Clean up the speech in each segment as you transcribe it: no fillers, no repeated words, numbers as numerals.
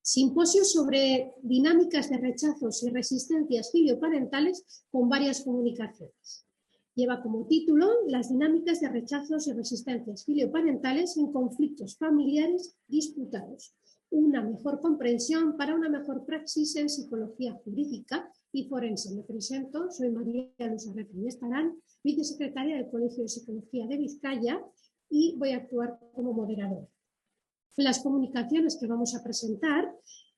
Simposio sobre dinámicas de rechazos y resistencias filioparentales con varias comunicaciones. Lleva como título las dinámicas de rechazos y resistencias filioparentales en conflictos familiares disputados. Una mejor comprensión para una mejor praxis en psicología jurídica y forense. Me presento, soy María Luisa Refi Estarán, vicesecretaria del Colegio de Psicología de Vizcaya y voy a actuar como moderadora. Las comunicaciones que vamos a presentar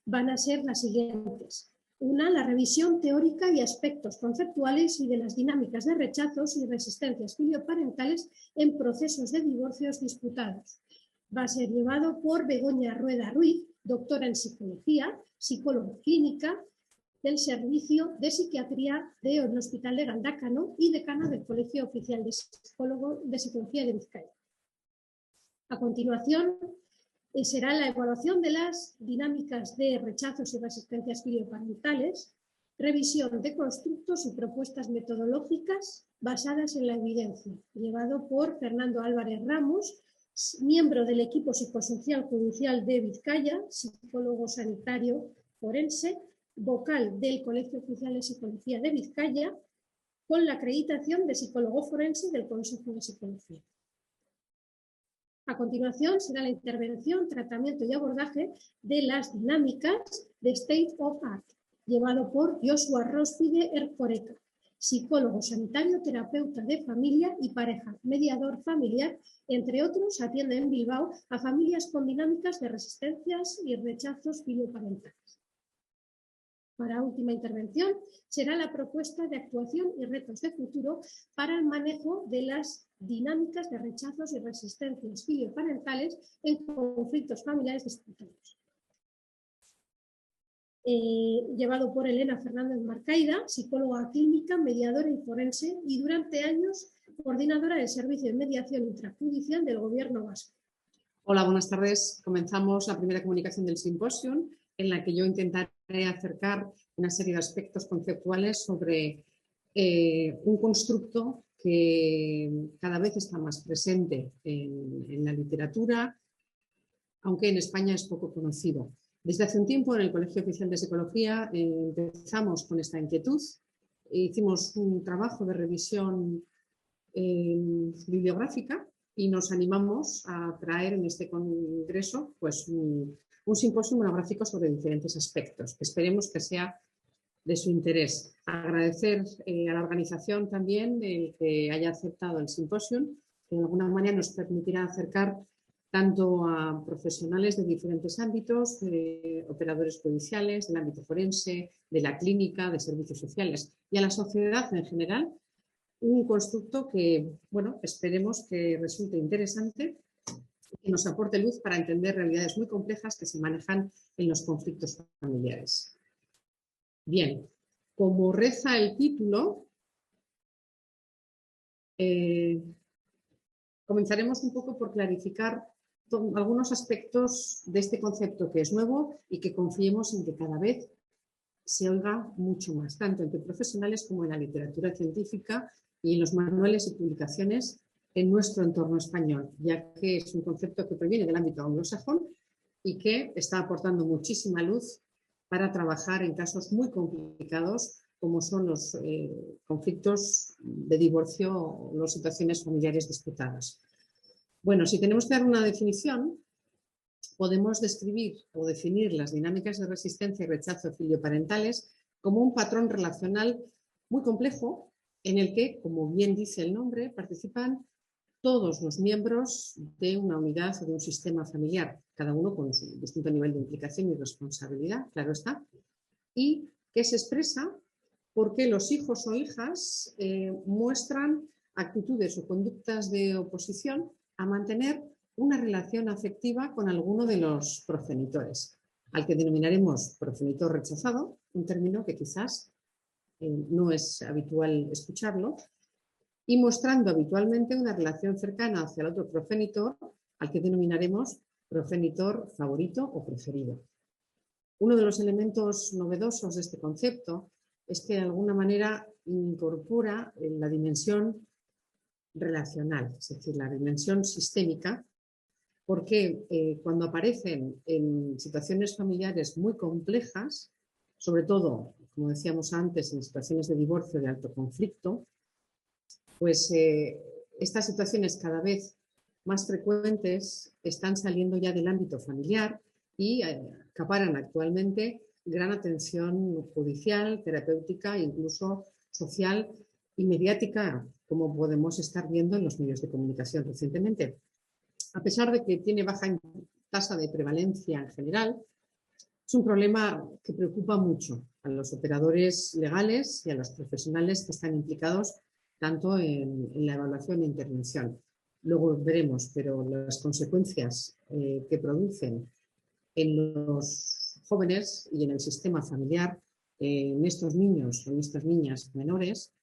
van a ser las siguientes. Una, la revisión teórica y aspectos conceptuales y de las dinámicas de rechazos y resistencias filioparentales en procesos de divorcios disputados. Va a ser llevado por Begoña Rueda Ruiz, doctora en psicología, psicóloga clínica del Servicio de Psiquiatría del Hospital de Galdácano y decana del Colegio Oficial de Psicología de Vizcaya. A continuación, será la evaluación de las dinámicas de rechazos y resistencias filioparentales, revisión de constructos y propuestas metodológicas basadas en la evidencia, llevado por Fernando Álvarez Ramos, miembro del equipo psicosocial judicial de Vizcaya, psicólogo sanitario forense, vocal del Colegio Oficial de Psicología de Vizcaya, con la acreditación de psicólogo forense del Consejo de Psicología. A continuación será la intervención, tratamiento y abordaje de las dinámicas de State of Art, llevado por Joshua Róspide Ercoreca, psicólogo sanitario, terapeuta de familia y pareja, mediador familiar, entre otros, atiende en Bilbao a familias con dinámicas de resistencias y rechazos filioparentales. Para última intervención será la propuesta de actuación y retos de futuro para el manejo de las dinámicas de rechazos y resistencias filioparentales en conflictos familiares disputados. Llevado por Elena Fernández Marcaida, psicóloga clínica, mediadora y forense y durante años coordinadora del Servicio de Mediación Intrajudicial del Gobierno Vasco. Hola, buenas tardes. Comenzamos la primera comunicación del simposio, en la que yo intentaré acercar una serie de aspectos conceptuales sobre un constructo que cada vez está más presente en la literatura, aunque en España es poco conocido. Desde hace un tiempo en el Colegio Oficial de Psicología empezamos con esta inquietud, hicimos un trabajo de revisión bibliográfica y nos animamos a traer en este congreso pues, un simposio monográfico sobre diferentes aspectos. Esperemos que sea de su interés. Agradecer a la organización también que haya aceptado el simposio, que de alguna manera nos permitirá acercar tanto a profesionales de diferentes ámbitos, operadores judiciales, del ámbito forense, de la clínica, de servicios sociales y a la sociedad en general, un constructo que, bueno, esperemos que resulte interesante y que nos aporte luz para entender realidades muy complejas que se manejan en los conflictos familiares. Bien, como reza el título, comenzaremos un poco por clarificar algunos aspectos de este concepto que es nuevo y que confiemos en que cada vez se oiga mucho más, tanto entre profesionales como en la literatura científica y en los manuales y publicaciones en nuestro entorno español, ya que es un concepto que proviene del ámbito anglosajón y que está aportando muchísima luz para trabajar en casos muy complicados como son los conflictos de divorcio o las situaciones familiares disputadas. Bueno, si tenemos que dar una definición, podemos describir o definir las dinámicas de resistencia y rechazo filioparentales como un patrón relacional muy complejo en el que, como bien dice el nombre, participan todos los miembros de una unidad o de un sistema familiar, cada uno con su distinto nivel de implicación y responsabilidad, claro está, y que se expresa porque los hijos o hijas muestran actitudes o conductas de oposición a mantener una relación afectiva con alguno de los progenitores, al que denominaremos progenitor rechazado, un término que quizás no es habitual escucharlo, y mostrando habitualmente una relación cercana hacia el otro progenitor, al que denominaremos progenitor favorito o preferido. Uno de los elementos novedosos de este concepto es que de alguna manera incorpora la dimensión relacional, es decir, la dimensión sistémica, porque cuando aparecen en situaciones familiares muy complejas, sobre todo, como decíamos antes, en situaciones de divorcio de alto conflicto, pues estas situaciones cada vez más frecuentes están saliendo ya del ámbito familiar y acaparan actualmente gran atención judicial, terapéutica, incluso social y mediática, como podemos estar viendo en los medios de comunicación recientemente. A pesar de que tiene baja tasa de prevalencia en general, es un problema que preocupa mucho a los operadores legales y a los profesionales que están implicados tanto en la evaluación e intervención. Luego veremos, pero las consecuencias que producen en los jóvenes y en el sistema familiar, en estos niños o en estas niñas menores,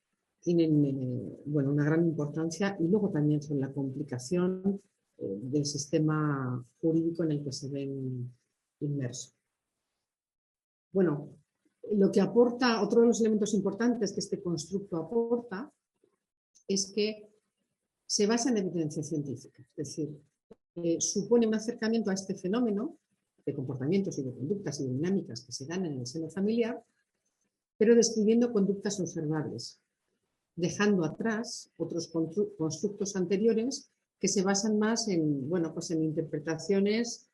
tienen bueno, una gran importancia, y luego también son la complicación del sistema jurídico en el que se ven inmersos. Bueno, lo que aporta, otro de los elementos importantes que este constructo aporta, es que se basa en evidencia científica, es decir, supone un acercamiento a este fenómeno de comportamientos y de conductas y de dinámicas que se dan en el seno familiar, pero describiendo conductas observables, dejando atrás otros constructos anteriores que se basan más en, bueno, pues en interpretaciones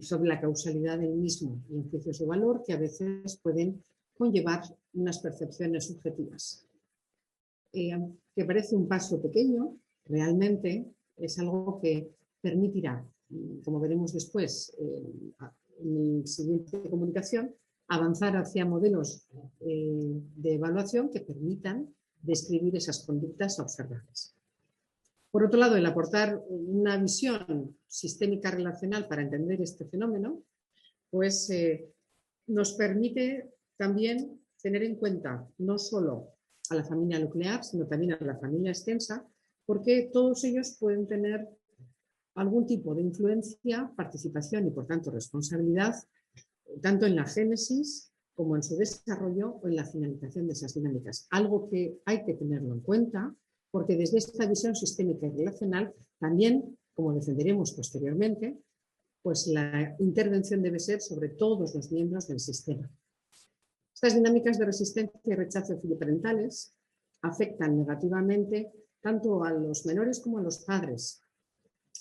sobre la causalidad del mismo y en juicios de valor que a veces pueden conllevar unas percepciones subjetivas. Que parece un paso pequeño, realmente es algo que permitirá, como veremos después en la siguiente comunicación, avanzar hacia modelos de evaluación que permitan describir esas conductas observables. Por otro lado, el aportar una visión sistémica relacional para entender este fenómeno, pues nos permite también tener en cuenta no solo a la familia nuclear, sino también a la familia extensa, porque todos ellos pueden tener algún tipo de influencia, participación y por tanto responsabilidad, tanto en la génesis como en su desarrollo o en la finalización de esas dinámicas. Algo que hay que tenerlo en cuenta, porque desde esta visión sistémica y relacional también, como defenderemos posteriormente, pues la intervención debe ser sobre todos los miembros del sistema. Estas dinámicas de resistencia y rechazo filioparentales afectan negativamente tanto a los menores como a los padres.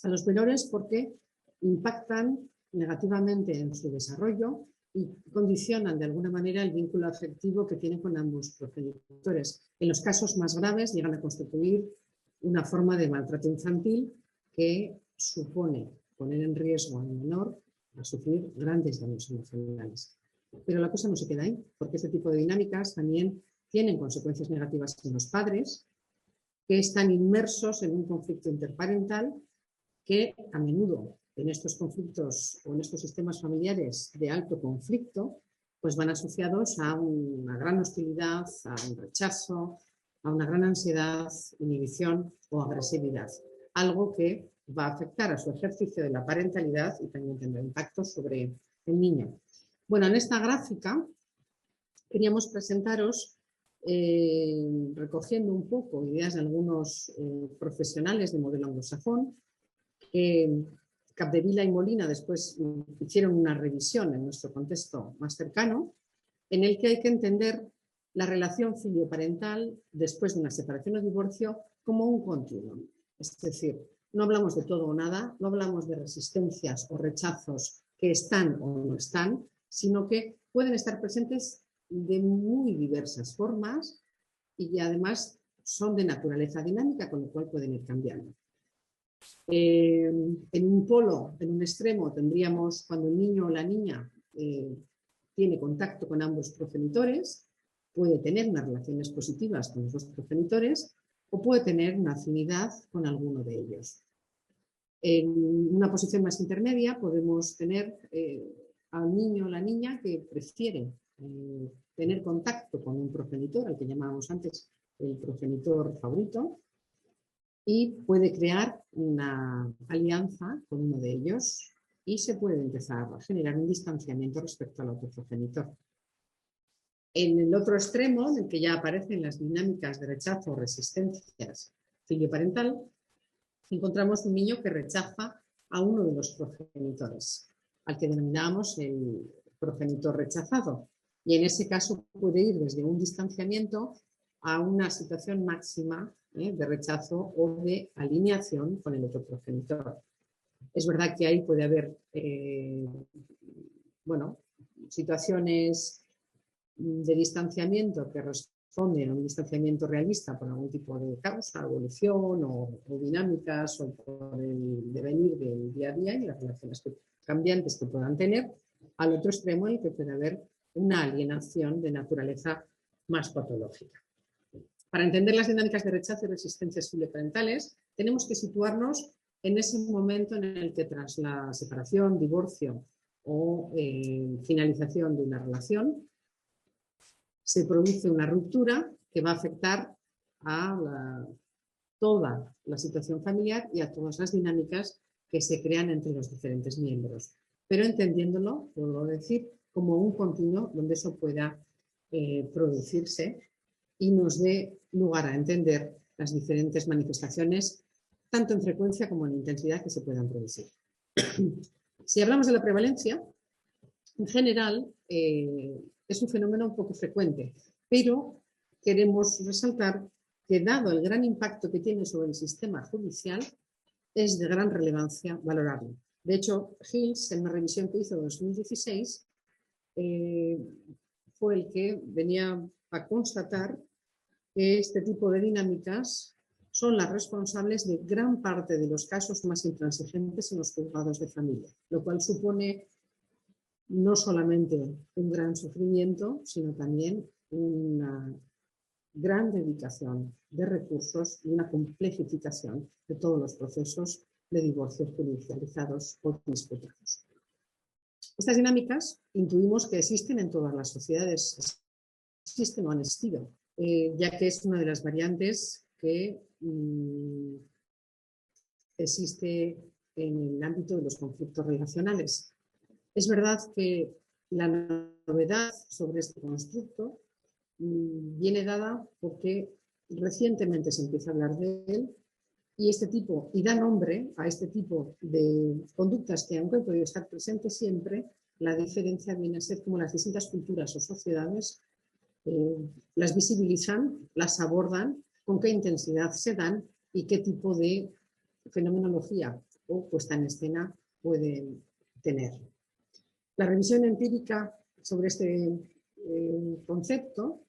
A los menores porque impactan negativamente en su desarrollo y condicionan de alguna manera el vínculo afectivo que tienen con ambos progenitores. En los casos más graves llegan a constituir una forma de maltrato infantil que supone poner en riesgo al menor a sufrir grandes daños emocionales. Pero la cosa no se queda ahí, porque este tipo de dinámicas también tienen consecuencias negativas en los padres, que están inmersos en un conflicto interparental que a menudo en estos conflictos o en estos sistemas familiares de alto conflicto, pues van asociados a una gran hostilidad, a un rechazo, a una gran ansiedad, inhibición o agresividad. Algo que va a afectar a su ejercicio de la parentalidad y también tendrá impacto sobre el niño. Bueno, en esta gráfica queríamos presentaros, recogiendo un poco ideas de algunos profesionales de modelo anglosajón, que Capdevila y Molina después hicieron una revisión en nuestro contexto más cercano, en el que hay que entender la relación filioparental después de una separación o divorcio como un continuum. Es decir, no hablamos de todo o nada, no hablamos de resistencias o rechazos que están o no están, sino que pueden estar presentes de muy diversas formas y además son de naturaleza dinámica, con lo cual pueden ir cambiando. En un polo, en un extremo, tendríamos cuando el niño o la niña tiene contacto con ambos progenitores, puede tener unas relaciones positivas con los dos progenitores o puede tener una afinidad con alguno de ellos. En una posición más intermedia podemos tener al niño o la niña que prefiere tener contacto con un progenitor, al que llamábamos antes el progenitor favorito, y puede crear una alianza con uno de ellos y se puede empezar a generar un distanciamiento respecto al otro progenitor. En el otro extremo, en el que ya aparecen las dinámicas de rechazo o resistencias filioparental, encontramos un niño que rechaza a uno de los progenitores, al que denominamos el progenitor rechazado. Y en ese caso puede ir desde un distanciamiento a una situación máxima de rechazo o de alineación con el otro progenitor. Es verdad que ahí puede haber situaciones de distanciamiento que responden a un distanciamiento realista por algún tipo de causa, evolución o dinámicas o por el devenir del día a día y las relaciones cambiantes que puedan tener, al otro extremo en el que puede haber una alienación de naturaleza más patológica. Para entender las dinámicas de rechazo y resistencias filoparentales, tenemos que situarnos en ese momento en el que tras la separación, divorcio o finalización de una relación, se produce una ruptura que va a afectar a toda la situación familiar y a todas las dinámicas que se crean entre los diferentes miembros. Pero entendiéndolo, puedo decir, como un continuo donde eso pueda producirse y nos dé lugar a entender las diferentes manifestaciones, tanto en frecuencia como en intensidad, que se puedan producir. Si hablamos de la prevalencia, en general es un fenómeno un poco frecuente, pero queremos resaltar que, dado el gran impacto que tiene sobre el sistema judicial, es de gran relevancia valorarlo. De hecho, Hills, en una revisión que hizo en 2016, fue el que venía a constatar que este tipo de dinámicas son las responsables de gran parte de los casos más intransigentes en los juzgados de familia, lo cual supone no solamente un gran sufrimiento, sino también una gran dedicación de recursos y una complejificación de todos los procesos de divorcio judicializados o disputados. Estas dinámicas intuimos que existen en todas las sociedades, existen o han existido, ya que es una de las variantes que existe en el ámbito de los conflictos relacionales. Es verdad que la novedad sobre este constructo viene dada porque recientemente se empieza a hablar de él y da nombre a este tipo de conductas que, aunque han podido estar presentes siempre, la diferencia viene a ser como las distintas culturas o sociedades las visibilizan, las abordan, con qué intensidad se dan y qué tipo de fenomenología o puesta en escena pueden tener. La revisión empírica sobre este concepto,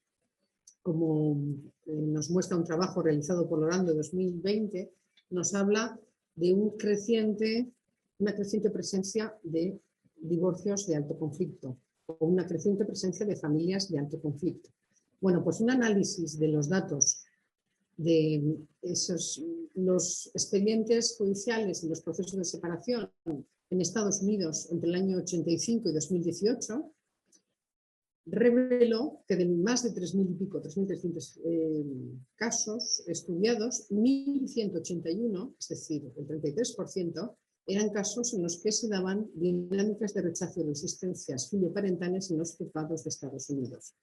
como nos muestra un trabajo realizado por Lorando en 2020, nos habla de una creciente presencia de divorcios de alto conflicto o una creciente presencia de familias de alto conflicto. Bueno, pues un análisis de los datos de los expedientes judiciales y los procesos de separación en Estados Unidos entre el año 85 y 2018 reveló que de más de 3.000 y pico, 3.300 casos estudiados, 1.181, es decir, el 33%, eran casos en los que se daban dinámicas de rechazo y resistencias filioparentales en los juzgados de Estados Unidos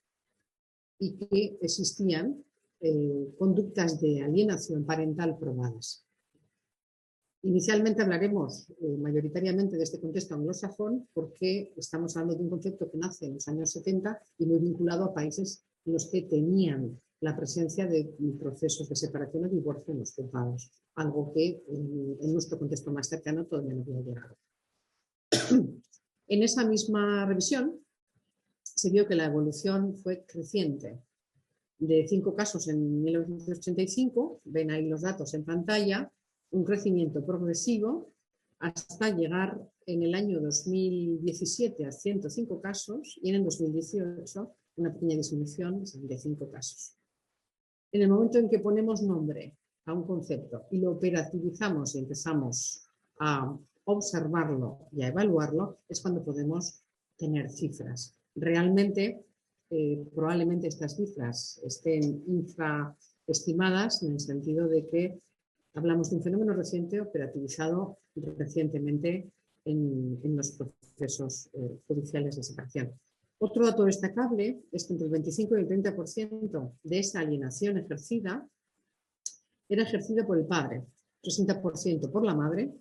y que existían conductas de alienación parental probadas. Inicialmente hablaremos mayoritariamente de este contexto anglosajón porque estamos hablando de un concepto que nace en los años 70 y muy vinculado a países en los que tenían la presencia de procesos de separación o divorcio en los juzgados, algo que en nuestro contexto más cercano todavía no había llegado. En esa misma revisión se vio que la evolución fue creciente. De 5 casos en 1985, ven ahí los datos en pantalla, un crecimiento progresivo hasta llegar en el año 2017 a 105 casos y en el 2018 una pequeña disminución de 5 casos. En el momento en que ponemos nombre a un concepto y lo operativizamos y empezamos a observarlo y a evaluarlo, es cuando podemos tener cifras. Realmente, probablemente estas cifras estén infraestimadas en el sentido de que hablamos de un fenómeno reciente operativizado recientemente en los procesos judiciales de separación. Otro dato destacable es que entre el 25 y el 30% de esa alienación ejercida era ejercida por el padre, 60% por la madre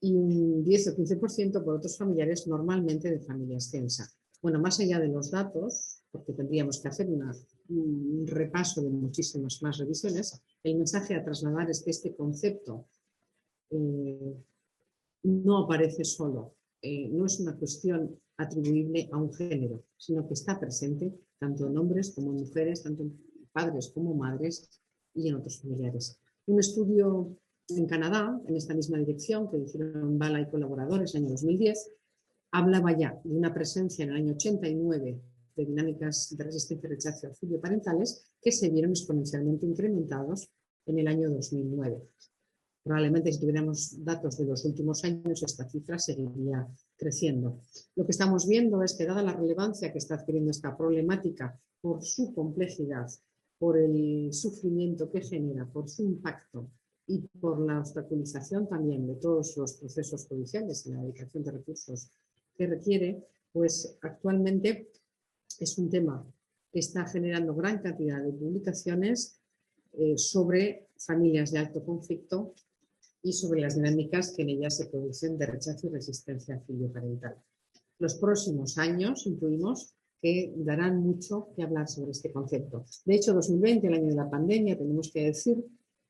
y un 10 o 15% por otros familiares, normalmente de familia extensa. Bueno, más allá de los datos, porque tendríamos que hacer un repaso de muchísimas más revisiones, el mensaje a trasladar es que este concepto no aparece solo, no es una cuestión atribuible a un género, sino que está presente tanto en hombres como en mujeres, tanto en padres como madres y en otros familiares. Un estudio en Canadá, en esta misma dirección, que hicieron Bala y colaboradores en el año 2010, hablaba ya de una presencia en el año 89 de dinámicas de resistencia y rechazo filioparentales que se vieron exponencialmente incrementados en el año 2009. Probablemente si tuviéramos datos de los últimos años, esta cifra seguiría creciendo. Lo que estamos viendo es que, dada la relevancia que está adquiriendo esta problemática por su complejidad, por el sufrimiento que genera, por su impacto y por la obstaculización también de todos los procesos judiciales y la dedicación de recursos que requiere, pues actualmente es un tema que está generando gran cantidad de publicaciones sobre familias de alto conflicto y sobre las dinámicas que en ellas se producen de rechazo y resistencia filioparental. Los próximos años intuimos que darán mucho que hablar sobre este concepto. De hecho, 2020, el año de la pandemia, tenemos que decir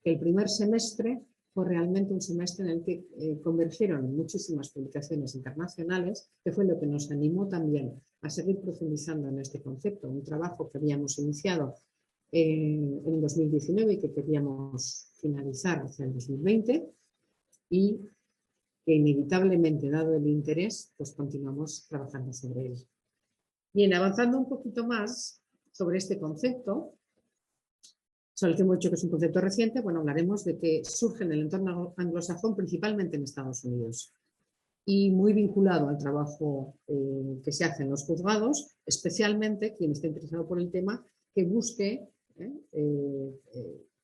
que el primer semestre fue realmente un semestre en el que convergieron muchísimas publicaciones internacionales, que fue lo que nos animó también a seguir profundizando en este concepto, un trabajo que habíamos iniciado en 2019 y que queríamos finalizar hacia el 2020 y que inevitablemente, dado el interés, pues continuamos trabajando sobre él. Bien, avanzando un poquito más sobre este concepto, sobre el que hemos dicho que es un concepto reciente, bueno, hablaremos de que surge en el entorno anglosajón, principalmente en Estados Unidos, y muy vinculado al trabajo que se hace en los juzgados, especialmente quien esté interesado por el tema, que busque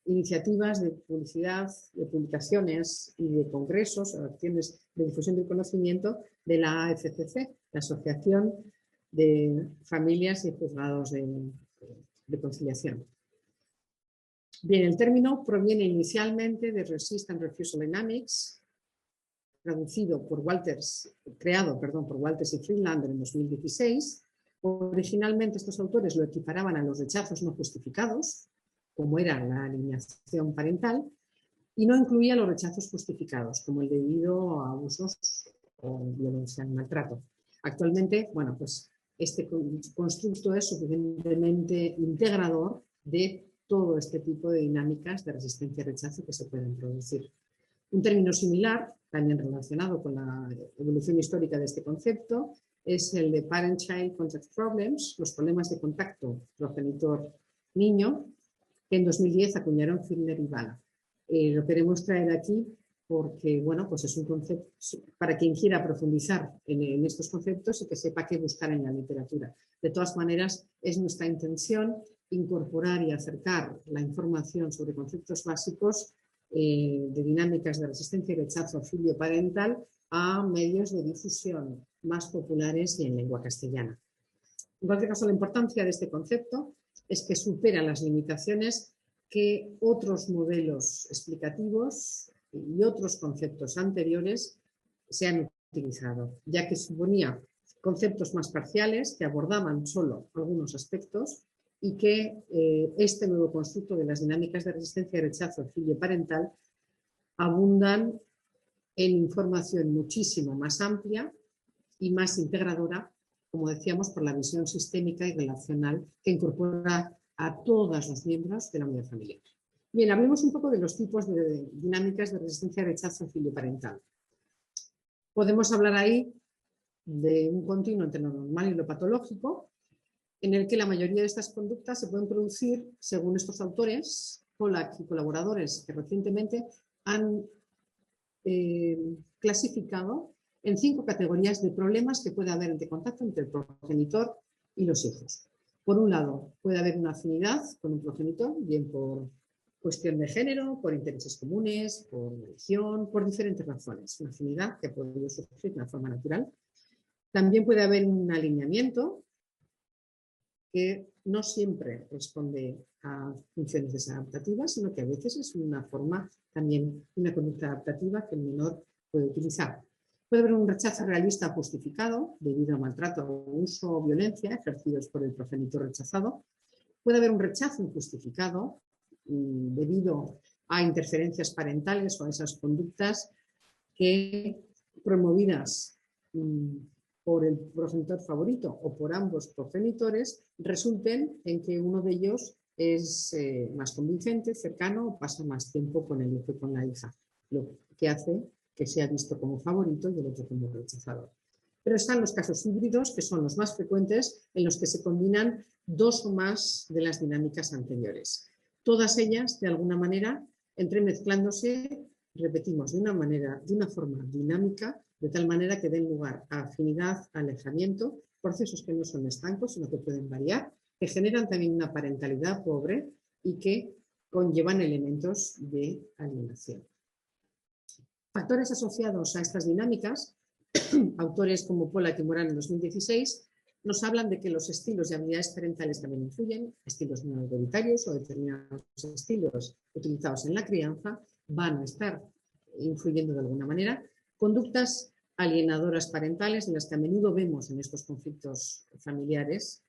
iniciativas de publicidad, de publicaciones y de congresos, acciones de difusión del conocimiento de la AFCC, la Asociación de Familias y Juzgados de Conciliación. Bien, el término proviene inicialmente de Resist and Refusal Dynamics, creado por Walters y Friedlander en 2016. Originalmente estos autores lo equiparaban a los rechazos no justificados, como era la alienación parental, y no incluía los rechazos justificados, como el debido a abusos o violencia y maltrato. Actualmente, bueno, pues este constructo es suficientemente integrador de todo este tipo de dinámicas de resistencia y rechazo que se pueden producir. Un término similar, también relacionado con la evolución histórica de este concepto, es el de Parent-Child Contact Problems, los problemas de contacto progenitor-niño, que en 2010 acuñaron Findler y Bala. Lo queremos traer aquí porque, bueno, pues es un concepto para quien quiera profundizar en estos conceptos y que sepa qué buscar en la literatura. De todas maneras, es nuestra intención incorporar y acercar la información sobre conceptos básicos de dinámicas de resistencia y rechazo filioparental a medios de difusión más populares y en lengua castellana. En cualquier caso, la importancia de este concepto es que supera las limitaciones que otros modelos explicativos y otros conceptos anteriores se han utilizado, ya que suponía conceptos más parciales que abordaban solo algunos aspectos y que este nuevo constructo de las dinámicas de resistencia y rechazo filioparental abundan en información muchísimo más amplia y más integradora, como decíamos, por la visión sistémica y relacional que incorpora a todos los miembros de la unidad familiar. Bien, hablemos un poco de los tipos de dinámicas de resistencia y rechazo filioparental. Podemos hablar ahí de un continuo entre lo normal y lo patológico, en el que la mayoría de estas conductas se pueden producir, según estos autores, Pollack y colaboradores que recientemente han clasificado en 5 categorías de problemas que puede haber de contacto entre el progenitor y los hijos. Por un lado, puede haber una afinidad con un progenitor, bien por cuestión de género, por intereses comunes, por religión, por diferentes razones. Una afinidad que puede surgir de una forma natural. También puede haber un alineamiento que no siempre responde a funciones desadaptativas, sino que a veces es una forma también, una conducta adaptativa que el menor puede utilizar. Puede haber un rechazo realista justificado debido a maltrato, abuso o violencia ejercidos por el progenitor rechazado. Puede haber un rechazo injustificado debido a interferencias parentales o a esas conductas que, promovidas por el progenitor favorito o por ambos progenitores, resulten en que uno de ellos es más convincente, cercano o pasa más tiempo con el hijo y con la hija, lo que hace que sea visto como favorito y el otro como rechazador. Pero están los casos híbridos, que son los más frecuentes, en los que se combinan dos o más de las dinámicas anteriores. Todas ellas, de alguna manera, entremezclándose, repetimos, de una forma dinámica, de tal manera que den lugar a afinidad, a alejamiento, procesos que no son estancos, sino que pueden variar, que generan también una parentalidad pobre y que conllevan elementos de alienación. Factores asociados a estas dinámicas, autores como Pollack y Moran en 2016, nos hablan de que los estilos y habilidades parentales también influyen, estilos no autoritarios o determinados estilos utilizados en la crianza van a estar influyendo de alguna manera, conductas alienadoras parentales en las que a menudo vemos en estos conflictos familiares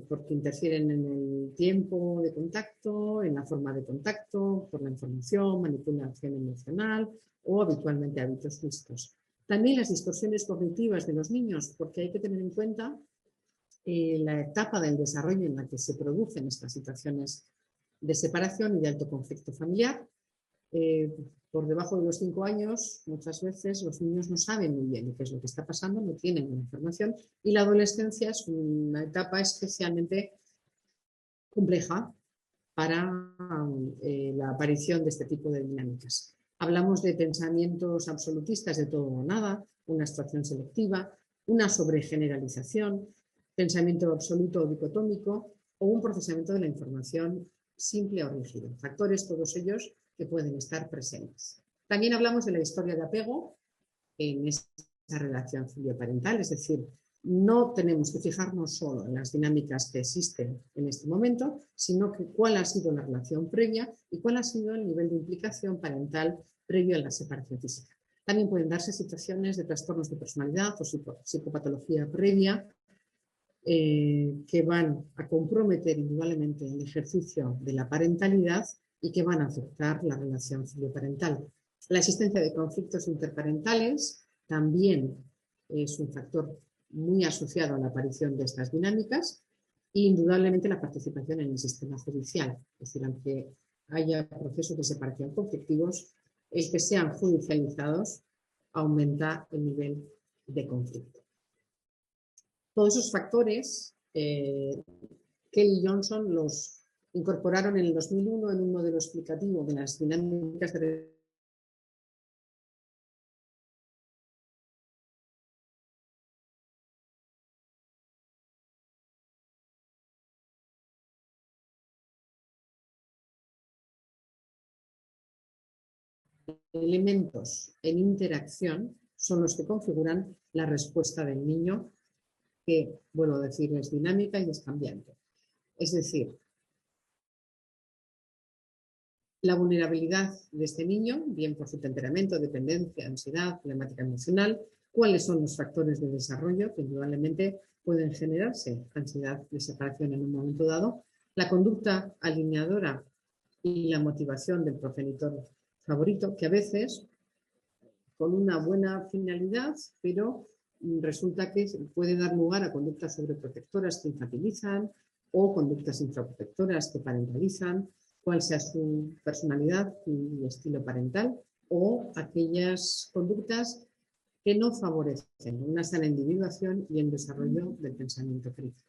porque interfieren en el tiempo de contacto, en la forma de contacto, por la información, manipulación emocional o habitualmente hábitos mixtos. También las distorsiones cognitivas de los niños, porque hay que tener en cuenta la etapa del desarrollo en la que se producen estas situaciones de separación y de alto conflicto familiar. Por debajo de los 5 años, muchas veces los niños no saben muy bien qué es lo que está pasando, no tienen la información, y la adolescencia es una etapa especialmente compleja para la aparición de este tipo de dinámicas. Hablamos de pensamientos absolutistas de todo o nada, una abstracción selectiva, una sobregeneralización, pensamiento absoluto o dicotómico o un procesamiento de la información simple o rígido. Factores todos ellos que pueden estar presentes. También hablamos de la historia de apego en esa relación filioparental, es decir, no tenemos que fijarnos solo en las dinámicas que existen en este momento, sino que cuál ha sido la relación previa y cuál ha sido el nivel de implicación parental previo a la separación física. También pueden darse situaciones de trastornos de personalidad o psicopatología previa que van a comprometer indudablemente el ejercicio de la parentalidad y que van a afectar la relación filioparental. La existencia de conflictos interparentales también es un factor muy asociado a la aparición de estas dinámicas e indudablemente la participación en el sistema judicial. Es decir, aunque haya procesos de separación conflictivos, el que sean judicializados aumenta el nivel de conflicto. Todos esos factores, Kelly y Johnson los incorporaron en el 2001 en un modelo explicativo de las dinámicas de elementos en interacción son los que configuran la respuesta del niño, que, vuelvo a decir, es dinámica y es cambiante. Es decir, la vulnerabilidad de este niño, bien por su temperamento, dependencia, ansiedad, problemática emocional, cuáles son los factores de desarrollo que indudablemente pueden generarse ansiedad de separación en un momento dado, la conducta alineadora y la motivación del progenitor favorito, que a veces con una buena finalidad, pero resulta que puede dar lugar a conductas sobreprotectoras que infantilizan o conductas infraprotectoras que parentalizan, cuál sea su personalidad y estilo parental, o aquellas conductas que no favorecen una sana individuación y el desarrollo del pensamiento crítico.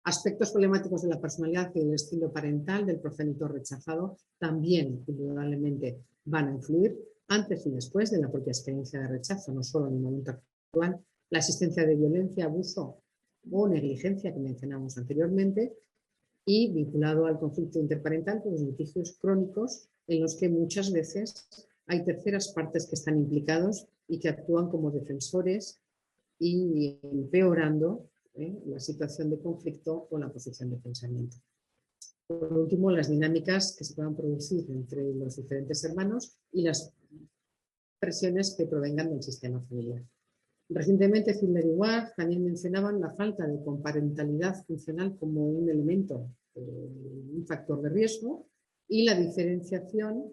Aspectos problemáticos de la personalidad y del estilo parental del progenitor rechazado también indudablemente van a influir antes y después de la propia experiencia de rechazo, no solo en el momento actual. La existencia de violencia, abuso o negligencia que mencionamos anteriormente, y vinculado al conflicto interparental con los litigios crónicos en los que muchas veces hay terceras partes que están implicados y que actúan como defensores y empeorando la situación de conflicto o la posición de pensamiento. Por último, las dinámicas que se puedan producir entre los diferentes hermanos y las presiones que provengan del sistema familiar. Recientemente, Zimmer y Ward también mencionaban la falta de comparentalidad funcional como un elemento, un factor de riesgo, y la diferenciación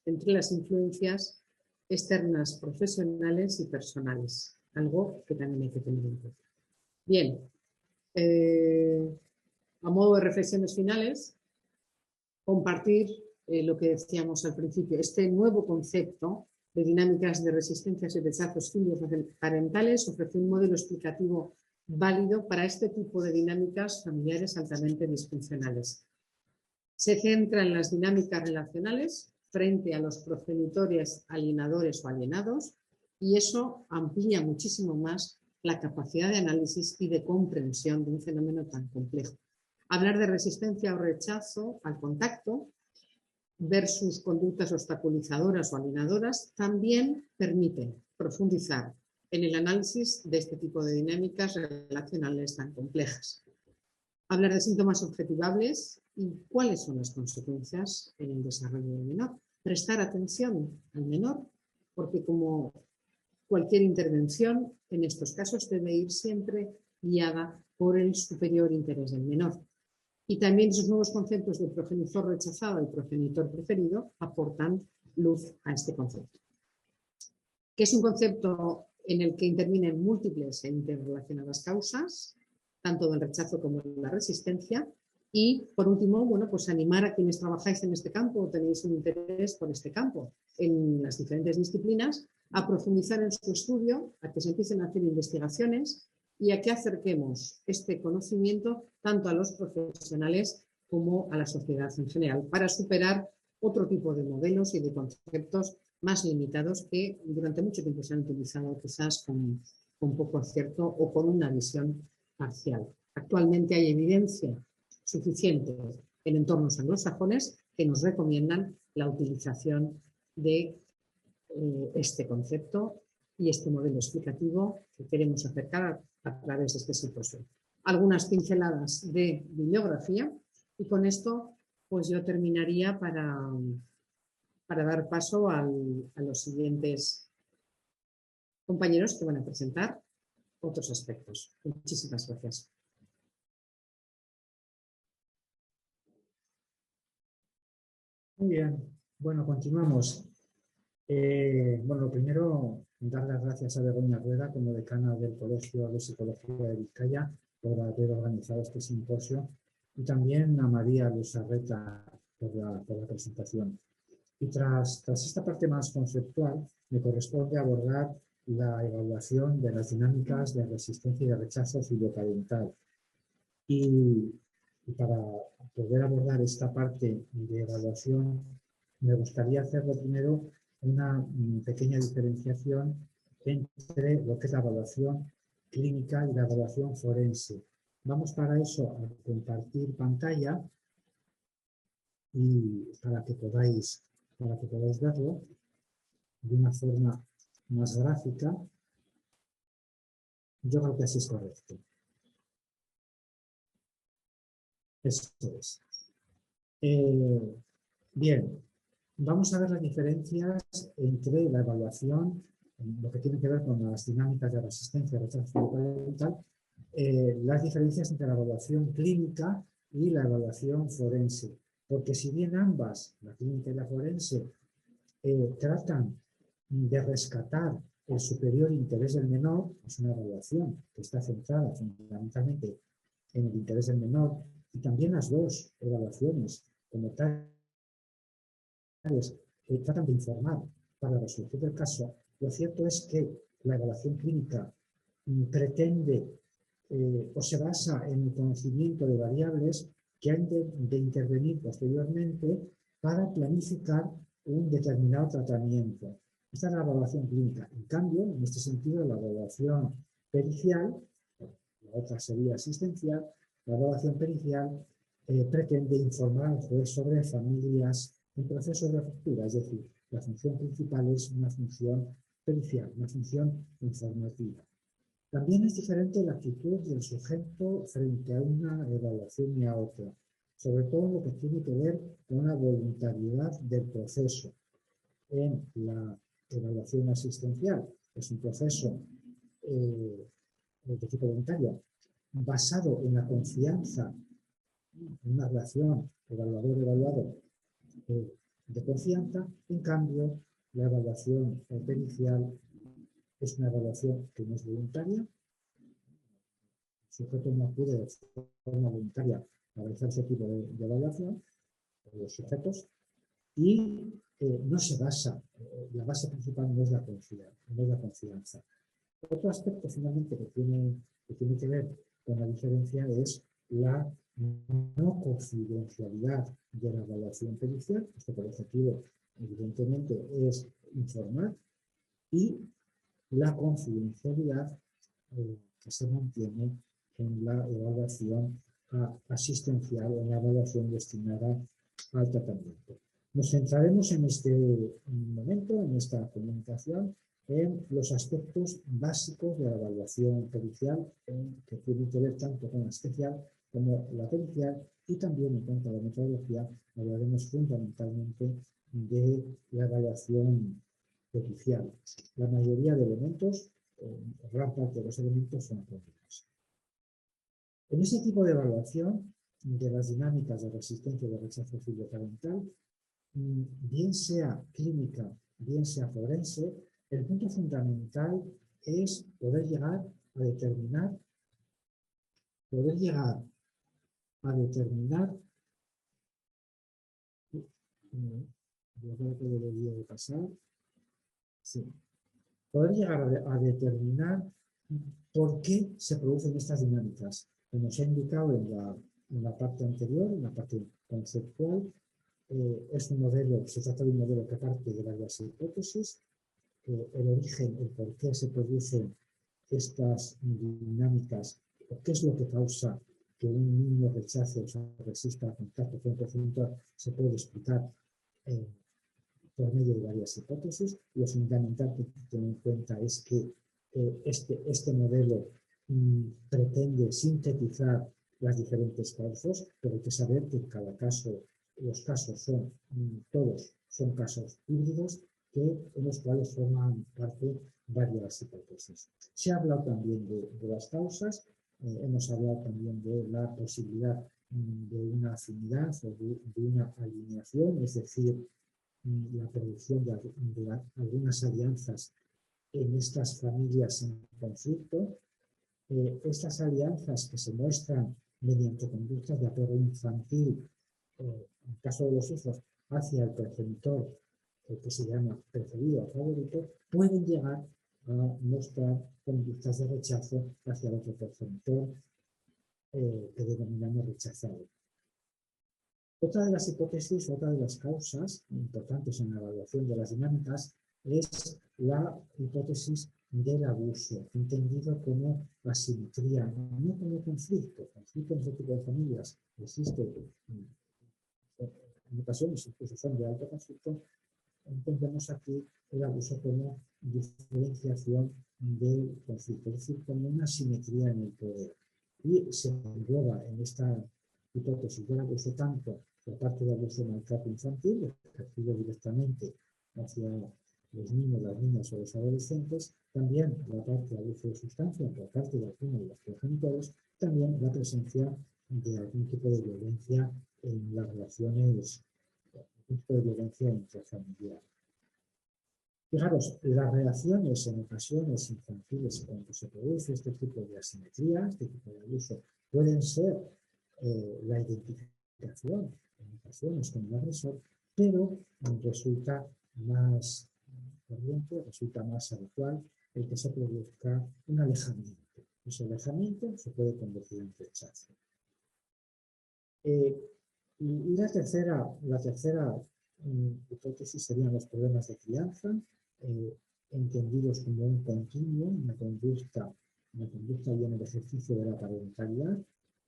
entre las influencias externas profesionales y personales, algo que también hay que tener en cuenta. Bien, a modo de reflexiones finales, compartir lo que decíamos al principio, este nuevo concepto de dinámicas de resistencias y rechazos filioparentales ofrece un modelo explicativo válido para este tipo de dinámicas familiares altamente disfuncionales. Se centra en las dinámicas relacionales frente a los progenitores alienadores o alienados, y eso amplía muchísimo más la capacidad de análisis y de comprensión de un fenómeno tan complejo. Hablar de resistencia o rechazo al contacto versus conductas obstaculizadoras o alienadoras también permite profundizar en el análisis de este tipo de dinámicas relacionales tan complejas. Hablar de síntomas objetivables y cuáles son las consecuencias en el desarrollo del menor. Prestar atención al menor, porque como cualquier intervención, en estos casos debe ir siempre guiada por el superior interés del menor. Y también esos nuevos conceptos de progenitor rechazado y progenitor preferido aportan luz a este concepto, que es un concepto en el que intervienen múltiples e interrelacionadas causas, tanto del rechazo como de la resistencia. Y, por último, bueno, pues animar a quienes trabajáis en este campo o tenéis un interés por este campo en las diferentes disciplinas a profundizar en su estudio, a que se empiecen a hacer investigaciones y a que acerquemos este conocimiento tanto a los profesionales como a la sociedad en general para superar otro tipo de modelos y de conceptos más limitados que durante mucho tiempo se han utilizado quizás con poco acierto o con una visión parcial. Actualmente hay evidencia suficiente en entornos anglosajones que nos recomiendan la utilización de este concepto y este modelo explicativo que queremos acercar a través de este simposio. Algunas pinceladas de bibliografía y con esto pues yo terminaría para dar paso a los siguientes compañeros que van a presentar otros aspectos. Muchísimas gracias. Muy bien, bueno, continuamos. Bueno, lo primero, dar las gracias a Begoña Rueda como decana del Colegio de Psicología de Vizcaya por haber organizado este simposio y también a María Luzarreta por la presentación. Y tras esta parte más conceptual, me corresponde abordar la evaluación de las dinámicas de resistencia y de rechazo filioparental. Y para poder abordar esta parte de evaluación, me gustaría hacerlo primero una pequeña diferenciación entre lo que es la evaluación clínica y la evaluación forense. Vamos para eso a compartir pantalla y para que podáis verlo de una forma más gráfica. Yo creo que así es correcto. Esto es. Bien, vamos a ver las diferencias entre la evaluación, lo que tiene que ver con las dinámicas de resistencia y rechazo parental, las diferencias entre la evaluación clínica y la evaluación forense. Porque si bien ambas, la clínica y la forense, tratan de rescatar el superior interés del menor, es una evaluación que está centrada fundamentalmente en el interés del menor, y también las dos evaluaciones como tales tratan de informar para la resolución del caso. Lo cierto es que la evaluación clínica pretende o se basa en el conocimiento de variables que han de intervenir posteriormente para planificar un determinado tratamiento. Esta es la evaluación clínica. En cambio, en este sentido, la evaluación pericial, la otra sería asistencial, la evaluación pericial pretende informar al juez sobre familias en proceso de ruptura, es decir, la función principal es una función pericial, una función informativa. También es diferente la actitud del sujeto frente a una evaluación y a otra, sobre todo lo que tiene que ver con la voluntariedad del proceso. En la evaluación asistencial es un proceso de tipo voluntario basado en la confianza, en una relación evaluador-evaluado de confianza. En cambio, la evaluación pericial es una evaluación que no es voluntaria. El sujeto no acude de forma voluntaria a realizar ese tipo de evaluación, los sujetos, y no se basa, la base principal no es la confianza. Otro aspecto finalmente que tiene que ver con la diferencia es la no confidencialidad de la evaluación pericial. Esto por objetivo, evidentemente, es informar, y la confidencialidad que se mantiene en la evaluación asistencial o en la evaluación destinada al tratamiento. Nos centraremos en este momento, en esta comunicación, en los aspectos básicos de la evaluación pericial, que tienen que ver tanto con la especial como la pericial, y también en cuanto a la metodología hablaremos fundamentalmente de la evaluación pericial. La mayoría de elementos, gran parte de los elementos son comunes. En ese tipo de evaluación de las dinámicas de resistencia y de rechazo filioparental, bien sea clínica, bien sea forense, el punto fundamental es poder llegar a determinar yo creo que debería de pasar, sí, poder llegar a determinar por qué se producen estas dinámicas. Como se ha indicado en la parte anterior, en la parte conceptual, se trata de un modelo que parte de varias hipótesis. El origen, el por qué se producen estas dinámicas, o qué es lo que causa que un niño rechace o se resista al contacto con un progenitor, se puede explicar por medio de varias hipótesis. Lo fundamental que tener en cuenta es que este modelo pretende sintetizar las diferentes causas, pero hay que saber que cada caso, los casos todos son casos híbridos, en los cuales forman parte varias hipótesis. Se ha hablado también de las causas, hemos hablado también de la posibilidad de una afinidad o de una alineación, es decir, la producción de algunas alianzas en estas familias en conflicto. Estas alianzas que se muestran mediante conductas de apego infantil, en el caso de los hijos, hacia el progenitor, que se llama preferido o favorito, pueden llegar a mostrar conductas de rechazo hacia el otro progenitor, que denominamos rechazado. Otra de las hipótesis, otra de las causas importantes en la evaluación de las dinámicas es la hipótesis del abuso, entendido como asimetría, no como conflicto. Conflicto en este tipo de familias existe en ocasiones, incluso son de alto conflicto. Entendemos aquí el abuso como diferenciación del conflicto, es decir, como una asimetría en el poder. Y se engloba en esta hipótesis del abuso tanto la parte de abuso maltrato infantil, ejercido directamente hacia los niños, las niñas o los adolescentes, también la parte de abuso de sustancia por parte de algunos de los progenitores, también la presencia de algún tipo de violencia en las relaciones, algún tipo de violencia intrafamiliar. Fijaros, las reacciones en ocasiones infantiles cuando se produce este tipo de asimetría, este tipo de abuso, pueden ser la identificación en ocasiones con el agresor, pero resulta más corriente, resulta más habitual el que se produzca un alejamiento. Ese alejamiento se puede convertir en rechazo. Y la tercera hipótesis serían los problemas de crianza, entendidos como un continuo, una conducta y en el ejercicio de la parentalidad,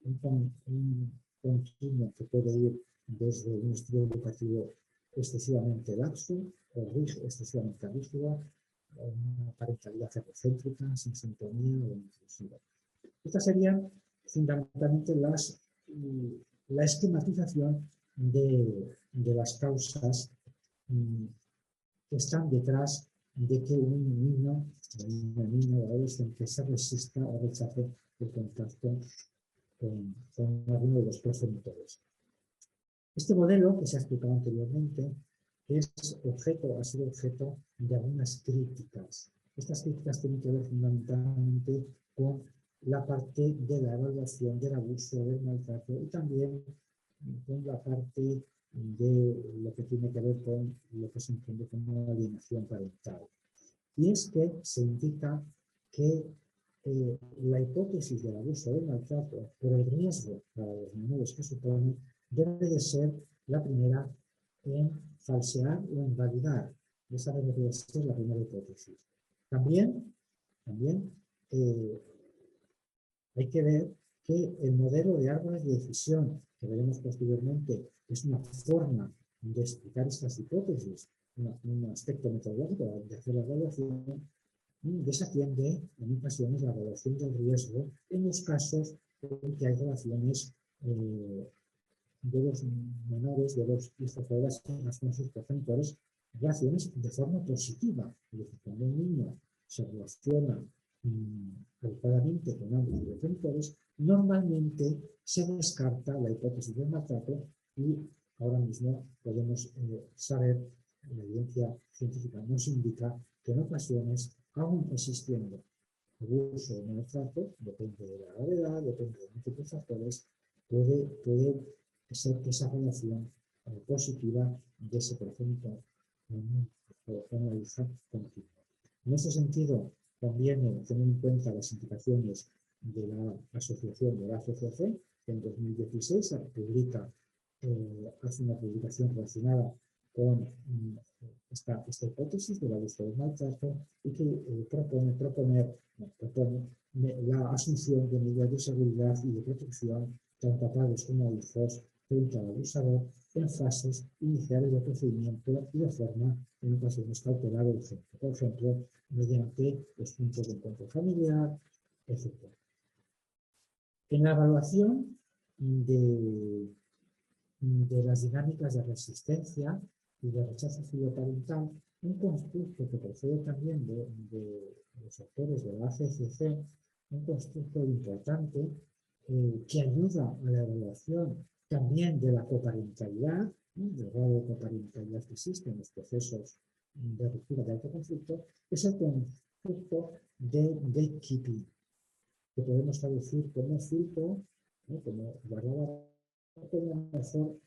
un continuo que puede ir desde un estilo educativo excesivamente laxo o excesivamente rígido, una parentalidad egocéntrica, sin sintonía o inclusiva. Estas serían fundamentalmente la esquematización de las causas que están detrás de que un niño, una niña o adolescente se resista o rechace el contacto con alguno de los progenitores. Este modelo, que se ha explicado anteriormente, ha sido objeto de algunas críticas. Estas críticas tienen que ver fundamentalmente con la parte de la evaluación del abuso, del maltrato y también con la parte de lo que tiene que ver con lo que se entiende como alienación parental. Y es que se indica que la hipótesis del abuso del maltrato por el riesgo para los menores que supone debe de ser la primera en falsear o invalidar. Esa debe ser la primera hipótesis. También hay que ver que el modelo de árboles de decisión, que veremos posteriormente, es una forma de explicar estas hipótesis, un aspecto metodológico de hacer la evaluación, desatiende en ocasiones la evaluación del riesgo en los casos en que hay relaciones de los menores, de los hijos o las hijas con sus progenitores, relaciones de forma positiva. Es decir, cuando un niño se relaciona adecuadamente con ambos progenitores, normalmente se descarta la hipótesis del maltrato y ahora mismo podemos saber, la evidencia científica nos indica que en ocasiones, aún existiendo abuso o maltrato, depende de la gravedad, depende de múltiples factores, puede ser que esa relación positiva de ese progenitor con la hija continúe. En ese sentido, conviene tener en cuenta las indicaciones de la asociación de la ACCC, que en 2016 hace una publicación relacionada con esta hipótesis del abuso del maltrato y que propone la asunción de medidas de seguridad y de protección tanto a padres como a hijos frente al abusador en fases iniciales de procedimiento y de forma en ocasiones cautelar o urgente. Por ejemplo, mediante los puntos de encuentro familiar, etc. En la evaluación de las dinámicas de resistencia y de rechazo filioparental, un constructo que procede también de los autores de la ACCC, un constructo importante que ayuda a la evaluación también de la coparentalidad, del grado de coparentalidad que existe en los procesos de ruptura de alto conflicto, es el constructo de gatekeeping, que podemos traducir como filtro, como guardar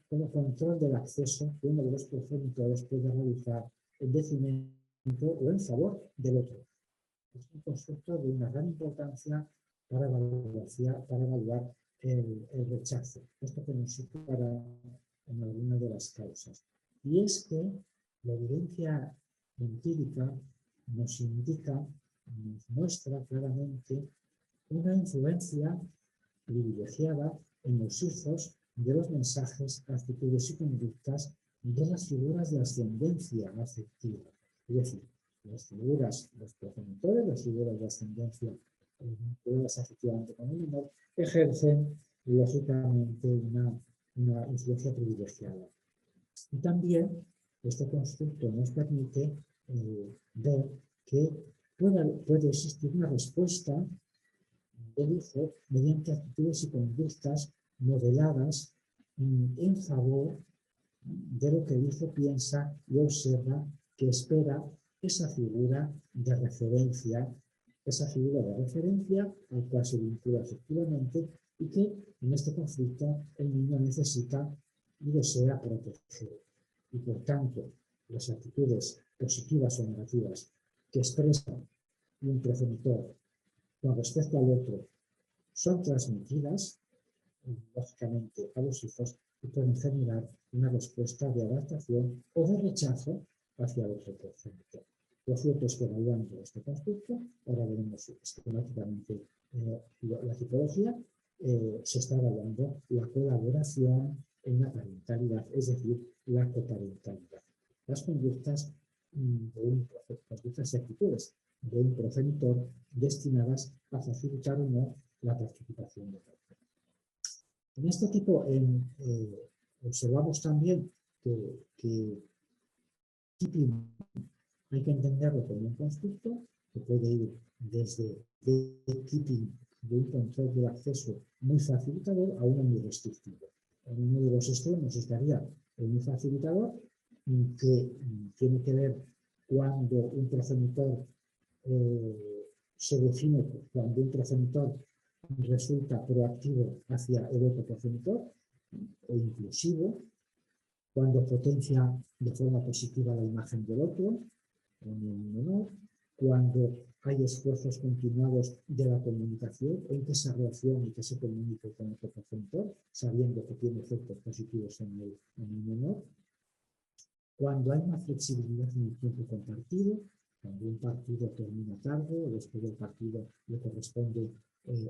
como control del acceso que uno de los progenitores puede realizar en detrimento o en favor del otro. Es un concepto de una gran importancia para evaluar el rechazo. Esto que nos situará en alguna de las causas. Y es que la evidencia empírica nos indica, nos muestra claramente una influencia privilegiada en los hijos de los mensajes, actitudes y conductas de las figuras de ascendencia afectiva. Es decir, las figuras, los progenitores, las figuras de ascendencia vinculadas afectivamente con el menor, ejercen lógicamente una influencia privilegiada. Y también este constructo nos permite ver que puede existir una respuesta del hijo mediante actitudes y conductas modeladas en favor de lo que el hijo piensa y observa que espera esa figura de referencia al cual se vincula afectivamente y que en este conflicto el niño necesita y desea proteger. Y por tanto, las actitudes positivas o negativas que expresa un progenitor con respecto al otro son transmitidas, lógicamente, a los hijos y pueden generar una respuesta de adaptación o de rechazo hacia el otro progenitor. Lo cierto es que evaluando este constructo, ahora veremos esquemáticamente la tipología, se está evaluando la colaboración en la parentalidad, es decir, la coparentalidad. Las conductas conductas y actitudes de un progenitor destinadas a facilitar o no la participación de otro. En este tipo observamos también que keeping Hay que entenderlo como un constructo que puede ir desde gatekeeping, de un control del acceso muy facilitador, a uno muy restrictivo. En uno de los extremos estaría el muy facilitador, que tiene que ver cuando un progenitor se define, cuando un progenitor resulta proactivo hacia el otro progenitor, o inclusivo, cuando potencia de forma positiva la imagen del otro, menor, cuando hay esfuerzos continuados de la comunicación, en que se relacione y que se comunique con otro progenitor, sabiendo que tiene efectos positivos en el menor, cuando hay una flexibilidad en el tiempo compartido, cuando un partido termina tarde o después del partido le corresponde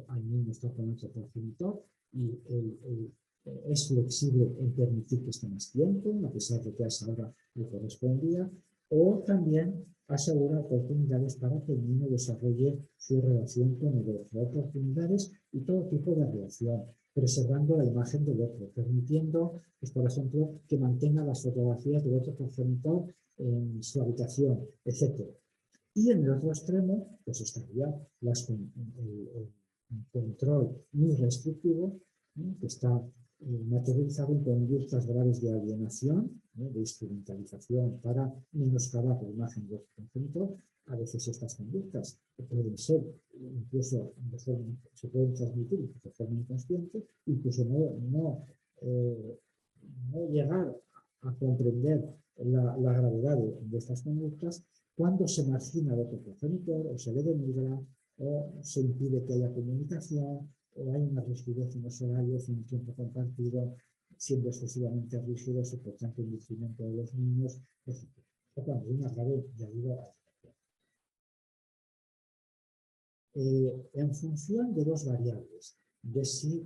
al niño estar con otro progenitor y es flexible en permitir que esté más tiempo, a pesar de que a esa hora le correspondía, o también asegura oportunidades para que el niño desarrolle su relación con el otro, oportunidades y todo tipo de relación, preservando la imagen del otro, permitiendo, pues, por ejemplo, que mantenga las fotografías del otro progenitor en su habitación, etc. Y en el otro extremo, pues estaría el control muy restrictivo, que está materializado en conductas graves de alienación, de instrumentalización para menoscabar la imagen del otro progenitor. A veces estas conductas pueden ser, incluso se pueden transmitir de forma inconsciente, incluso no llegar a comprender la gravedad de estas conductas, cuando se margina al otro progenitor, o se le denigra, o se impide que haya comunicación, o hay una rigidez en los horarios, en el tiempo compartido, siendo excesivamente rígidos y por tanto en detrimento de los niños, etc. O cuando hay una grave, ya digo, en función de dos variables, de si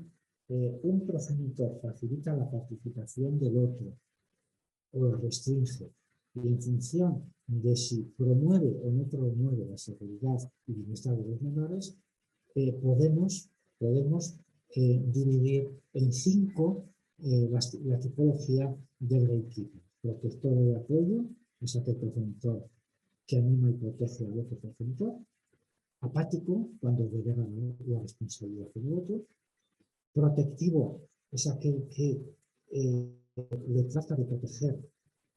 un progenitor facilita la participación del otro o lo restringe, y en función de si promueve o no promueve la seguridad y bienestar de los menores, podemos dividir en 5 la tipología del gatekeeping. Protector de apoyo, es aquel progenitor que anima y protege al otro progenitor. Apático, cuando delega la responsabilidad en el otro. Protectivo, es aquel que le trata de proteger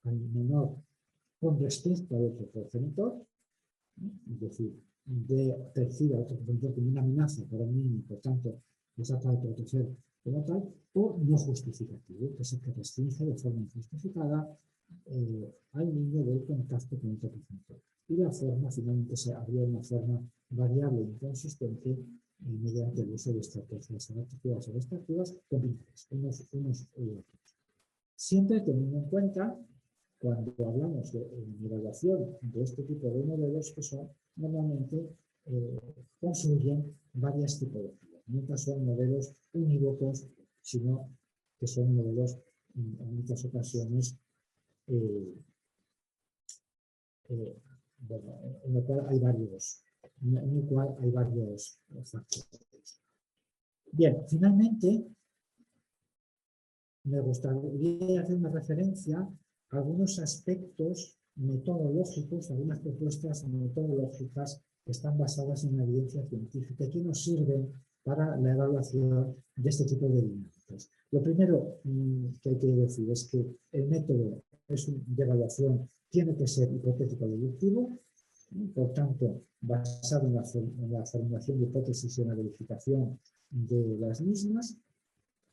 al menor con respecto al otro progenitor, es decir, percibe al otro progenitor como una amenaza para el niño y por tanto le trata de proteger como tal, o no justificativo, que es el que restringe de forma injustificada al niño del contacto con otro progenitor. Y la forma, finalmente, habría una forma variable e inconsistente mediante el uso de estrategias adaptativas o adaptativas combinadas, unos y otros. Siempre teniendo en cuenta, cuando hablamos de evaluación de este tipo de modelos, que son normalmente construyen varias tipologías. Nunca son modelos unívocos, sino que son modelos, en muchas ocasiones, bueno, en el cual hay varios factores. Bien, finalmente, me gustaría hacer una referencia a algunos aspectos metodológicos, algunas propuestas metodológicas que están basadas en la evidencia científica que nos sirven para la evaluación de este tipo de dinámicas. Lo primero que hay que decir es que el método de evaluación tiene que ser hipotético-deductivo, por tanto, basado en la formulación de hipótesis y en la verificación de las mismas.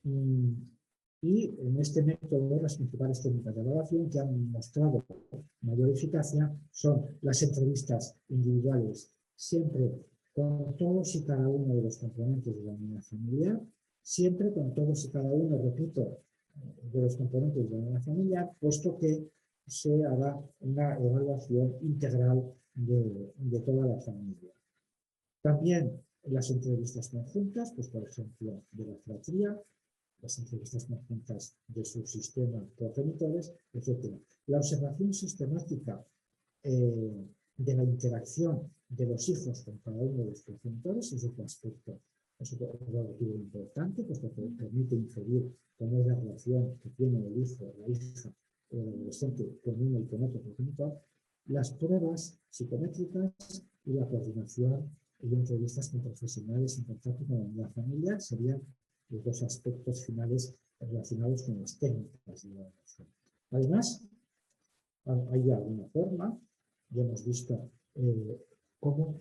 Y en este método, las principales técnicas de evaluación que han mostrado mayor eficacia son las entrevistas individuales, siempre con todos y cada uno de los componentes de la unidad familiar, siempre con todos y cada uno, repito, de los componentes de la unidad familiar, puesto que se hará una evaluación integral de toda la familia. También las entrevistas conjuntas, pues por ejemplo, de la fratría, las entrevistas conjuntas de sus sistemas progenitores, etc. La observación sistemática de la interacción de los hijos con cada uno de los progenitores es otro aspecto relativo importante, pues porque permite inferir cómo es la relación que tiene el hijo, la hija o el adolescente con uno y con otro progenitor. las pruebas psicométricas y la coordinación y entrevistas con profesionales en contacto con la familia serían los dos aspectos finales relacionados con las técnicas de la evaluación. Además, hay alguna forma, ya hemos visto cómo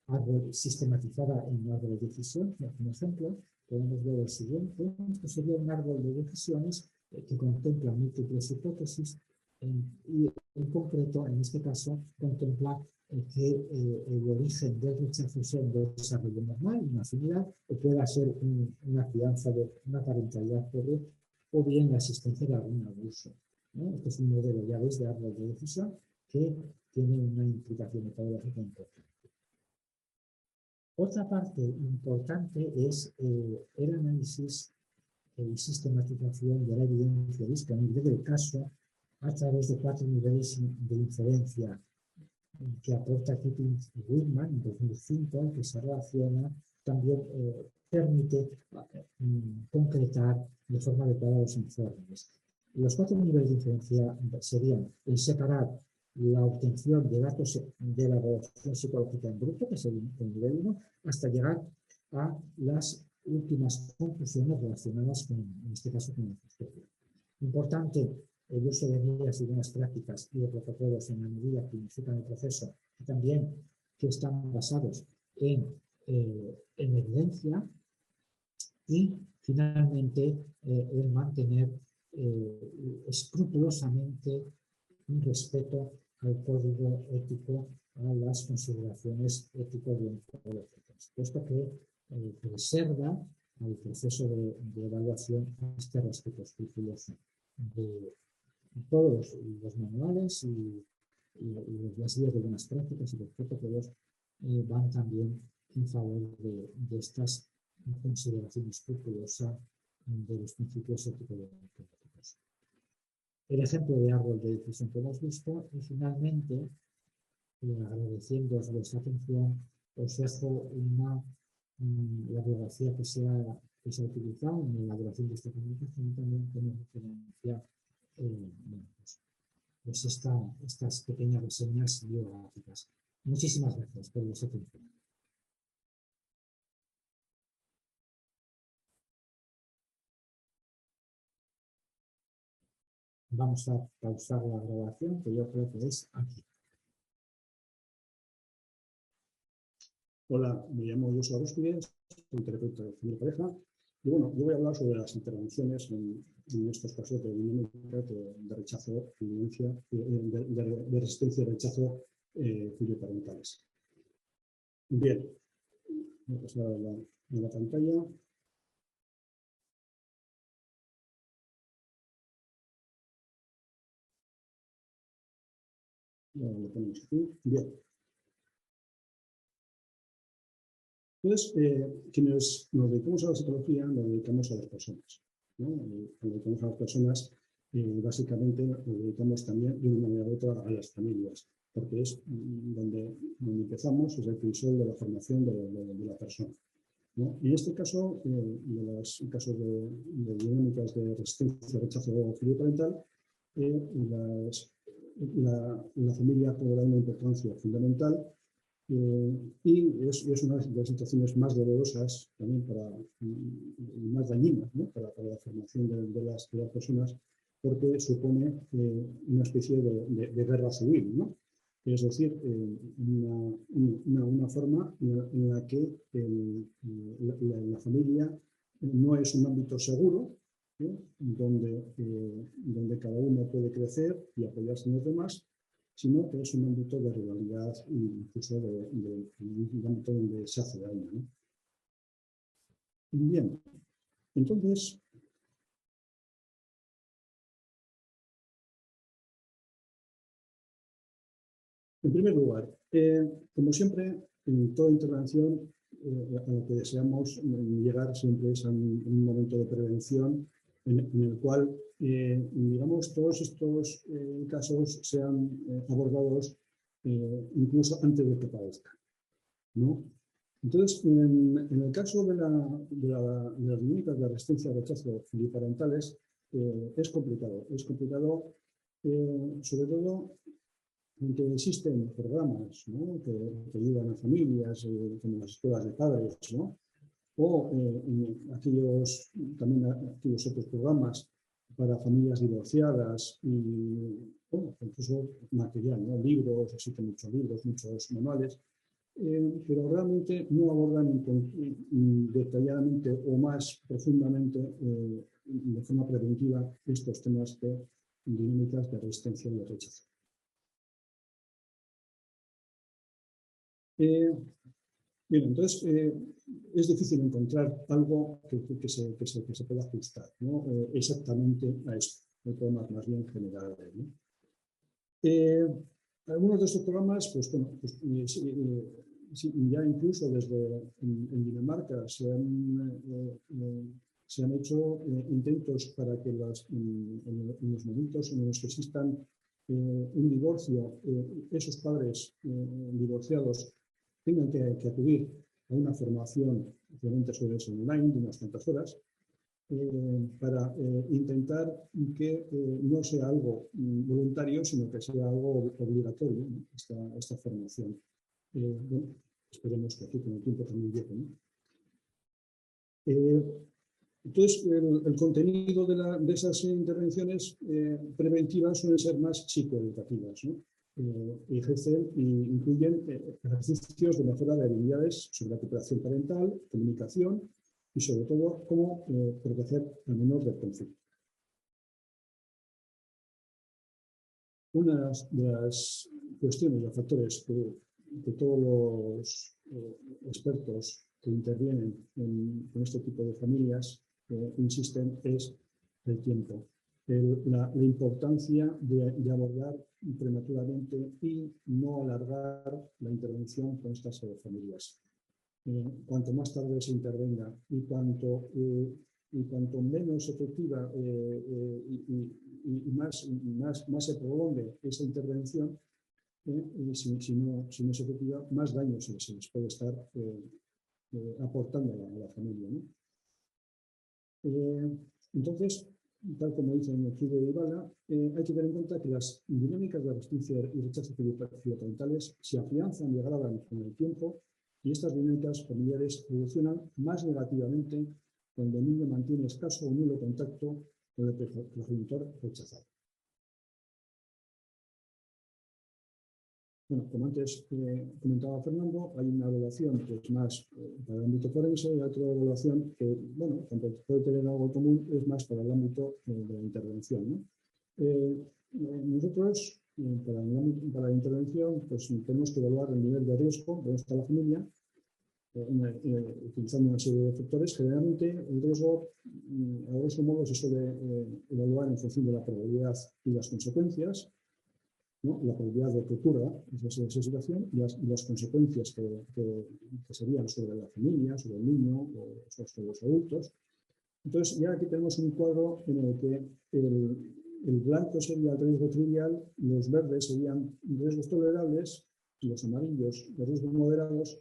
árbol sistematizada en un árbol de decisión, como ejemplo, podemos ver el siguiente. Esto sería un árbol de decisiones que contempla múltiples hipótesis y en concreto, en este caso, contempla que el origen del rechazo sea un desarrollo normal, una afinidad, o pueda ser una crianza de una parentalidad pobre, o bien la existencia de algún abuso, ¿no? Este es un modelo, ya veis, de árbol de decisión que tiene una implicación metodológica importante. Otra parte importante es el análisis y sistematización de la evidencia disponible del caso a través de 4 niveles de inferencia que aporta Keating y Whitman en 2005, que se relaciona, también permite concretar de forma adecuada los informes. Los 4 niveles de inferencia serían el separar la obtención de datos de la evaluación psicológica en grupo, que es el nivel 1, hasta llegar a las últimas conclusiones relacionadas con, en este caso, con la justicia. Importante el uso de guías y buenas prácticas y de protocolos en la medida que unifican el proceso y también que están basados en evidencia y finalmente el mantener escrupulosamente un respeto al código ético, a las consideraciones ético-deontológicas, puesto que preserva al proceso de evaluación este respeto escrupuloso de todos los manuales y las guías de buenas prácticas y los protocolos van también en favor de estas consideraciones escrupulosas de los principios ético-deontológicos. El ejemplo de árbol de decisión que hemos visto y finalmente, agradeciéndoos vuestra atención, os dejo la bibliografía que se ha utilizado en la elaboración de esta comunicación también como referencia pues estas pequeñas reseñas biográficas. Muchísimas gracias por vuestra atención. Vamos a pausar la grabación, que yo creo que es aquí. Hola, me llamo Joshua Rospigues, soy terapeuta de familia y pareja. Y bueno, yo voy a hablar sobre las intervenciones en estos casos de dinámica de rechazo, violencia, de resistencia y rechazo filioparentales. Bien, voy a pasar a la pantalla. Lo ponemos aquí. Bien. Entonces, quienes nos dedicamos a la psicología, nos dedicamos a las personas, ¿no? Nos dedicamos a las personas, básicamente nos dedicamos también de una manera u otra a las familias, porque es donde empezamos, es el crisol de la formación de la persona, ¿no? Y en este caso, de los casos de dinámicas de resistencia, rechazo filioparental, la familia cobra una importancia fundamental. Y es una de las situaciones más dolorosas también y más dañinas, ¿no? para la formación de las personas, porque supone una especie de guerra civil, ¿no? Es decir, una forma en la que la familia no es un ámbito seguro, donde cada uno puede crecer y apoyarse en los demás, sino que es un ámbito de rivalidad e incluso un ámbito donde se hace daño, ¿no? Bien, entonces, en primer lugar, como siempre, en toda intervención, a lo que deseamos llegar siempre es a un momento de prevención en el cual, digamos, todos estos casos sean abordados incluso antes de que padezcan, ¿no? Entonces, en el caso de las dinámicas de resistencia al rechazo filioparentales, es complicado sobre todo aunque existen programas, ¿no?, que ayudan a familias, como las escuelas de padres, ¿no?, o también aquellos otros programas para familias divorciadas y, bueno, incluso material, ¿no?, libros, existen muchos libros, muchos manuales, pero realmente no abordan detalladamente o más profundamente de forma preventiva estos temas de dinámicas de resistencia y de rechazo. Bien, entonces es difícil encontrar algo que se pueda ajustar, ¿no?, exactamente a esto. Hay programas más bien generales, ¿no? Algunos de estos programas, pues bueno, ya incluso desde en Dinamarca se han hecho intentos para que en los momentos en los que existan un divorcio, esos padres divorciados tengan que acudir a una formación, obviamente suele ser online, de unas cuantas horas, para intentar que no sea algo voluntario, sino que sea algo obligatorio, ¿no?, esta formación. Bueno, esperemos que aquí con el tiempo también llegue, ¿no? Entonces, el contenido de esas intervenciones preventivas suelen ser más psicoeducativas, ¿no? Ejercen e incluyen ejercicios de mejora de habilidades sobre la cooperación parental, comunicación y sobre todo cómo proteger al menor del conflicto. Una de las cuestiones, los factores que todos los expertos que intervienen en este tipo de familias insisten es el tiempo. La importancia de abordar prematuramente y no alargar la intervención con estas familias. Cuanto más tarde se intervenga y cuanto menos efectiva y más se prolongue esa intervención, si no es efectiva, más daño se les puede estar aportando a la familia, ¿no? Entonces, tal como dice en el estudio de Ibala, hay que tener en cuenta que las dinámicas de resistencia y rechazo filioparentales se afianzan y agravan con el tiempo, y estas dinámicas familiares evolucionan más negativamente cuando el niño mantiene escaso o nulo contacto con el progenitor rechazado. Bueno, como antes comentaba Fernando, hay una evaluación que es más para el ámbito forense y otra evaluación que, bueno, aunque puede tener algo común, es más para el ámbito de la intervención, ¿no? Nosotros, para la intervención, pues tenemos que evaluar el nivel de riesgo de esta la familia, utilizando una serie de factores. Generalmente, el riesgo, a grosso modo, se suele evaluar en función de la probabilidad y las consecuencias, ¿no?, la probabilidad de que ocurra esa situación y las consecuencias que serían sobre la familia, sobre el niño o sobre los adultos. Entonces, ya aquí tenemos un cuadro en el que el blanco sería el riesgo trivial, los verdes serían riesgos tolerables, los amarillos los riesgos moderados,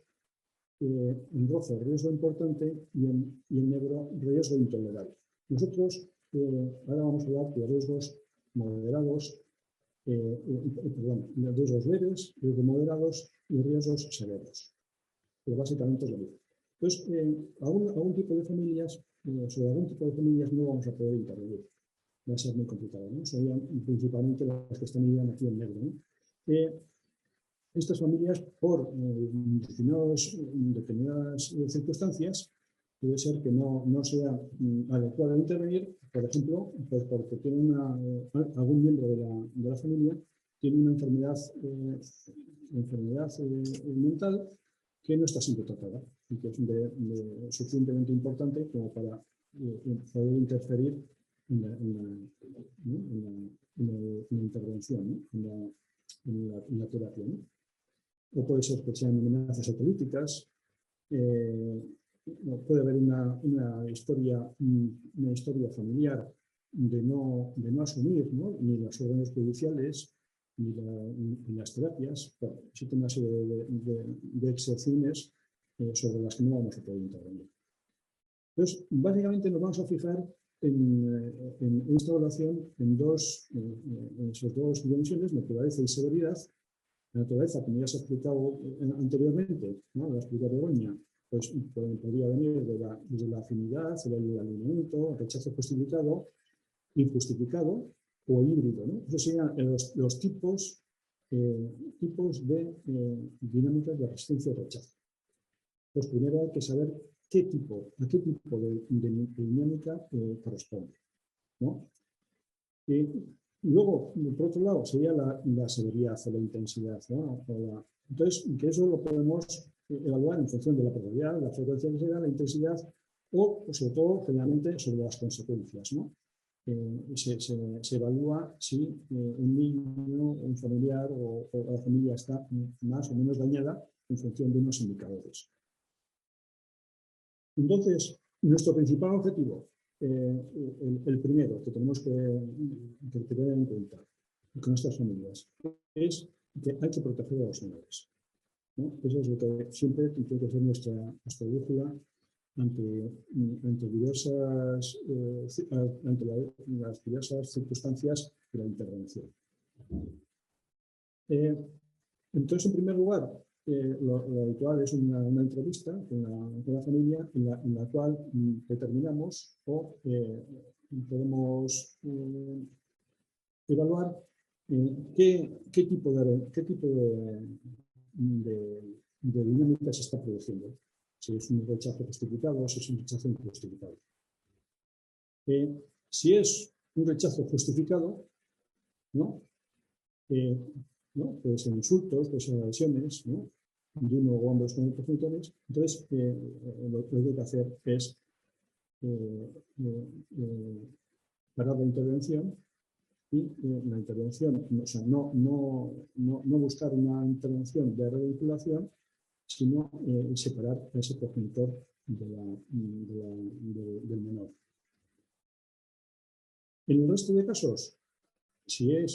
en rojo riesgo importante y en negro riesgo intolerable. Nosotros ahora vamos a hablar de riesgos moderados, riesgos leves, riesgos moderados y riesgos severos. Pero básicamente es lo mismo. Entonces, sobre algún tipo de familias no vamos a poder intervenir. Va a ser muy complicado, ¿no? Serían principalmente las que están aquí en negro, ¿no? Estas familias, por determinadas circunstancias, puede ser que no sea adecuado intervenir, por ejemplo, pues porque tiene algún miembro de la familia tiene una enfermedad mental que no está siendo tratada y que es suficientemente importante como para poder interferir en la intervención, ¿no?, en la terapia, ¿no? O puede ser que sean amenazas autolíticas. Puede haber una historia familiar de no asumir, ¿no?, ni las órdenes judiciales ni las terapias. Bueno, existe una serie de excepciones sobre las que no vamos a poder intervenir. Entonces, básicamente nos vamos a fijar en esta evaluación en sobre todo dos dimensiones, naturaleza y severidad, La naturaleza, como ya se ha explicado anteriormente, ¿no? Lo ha explicado Begoña, pues podría venir desde la afinidad, el alimento, el rechazo justificado, injustificado o híbrido, ¿no? Esos serían los tipos de dinámicas de resistencia y rechazo. Pues primero hay que saber a qué tipo de dinámica corresponde, ¿no? Y luego, por otro lado, sería la severidad o la intensidad, ¿no? Entonces, que eso lo podemos evaluar en función de la probabilidad, la frecuencia que se da, la intensidad o, sobre todo, generalmente, sobre las consecuencias, ¿no? Se evalúa si un niño, un familiar o la familia está más o menos dañada en función de unos indicadores. Entonces, nuestro principal objetivo, el primero que tenemos que tener en cuenta con estas familias, es que hay que proteger a los menores, ¿no? Eso es lo que siempre tiene que ser nuestra brújula ante las diversas circunstancias de la intervención. Entonces, en primer lugar, lo habitual es una entrevista con la familia en la cual determinamos o podemos evaluar qué tipo de dinámica se está produciendo. Si es un rechazo justificado o si es un rechazo injustificado. Si es un rechazo justificado, ¿no? Puede ser insultos, puede ser agresiones, ¿no? De uno o ambos progenitores. Entonces, lo que hay que hacer es parar la intervención y la intervención, o sea, no buscar una intervención de revinculación, sino separar a ese progenitor del menor. En el resto de casos, si hay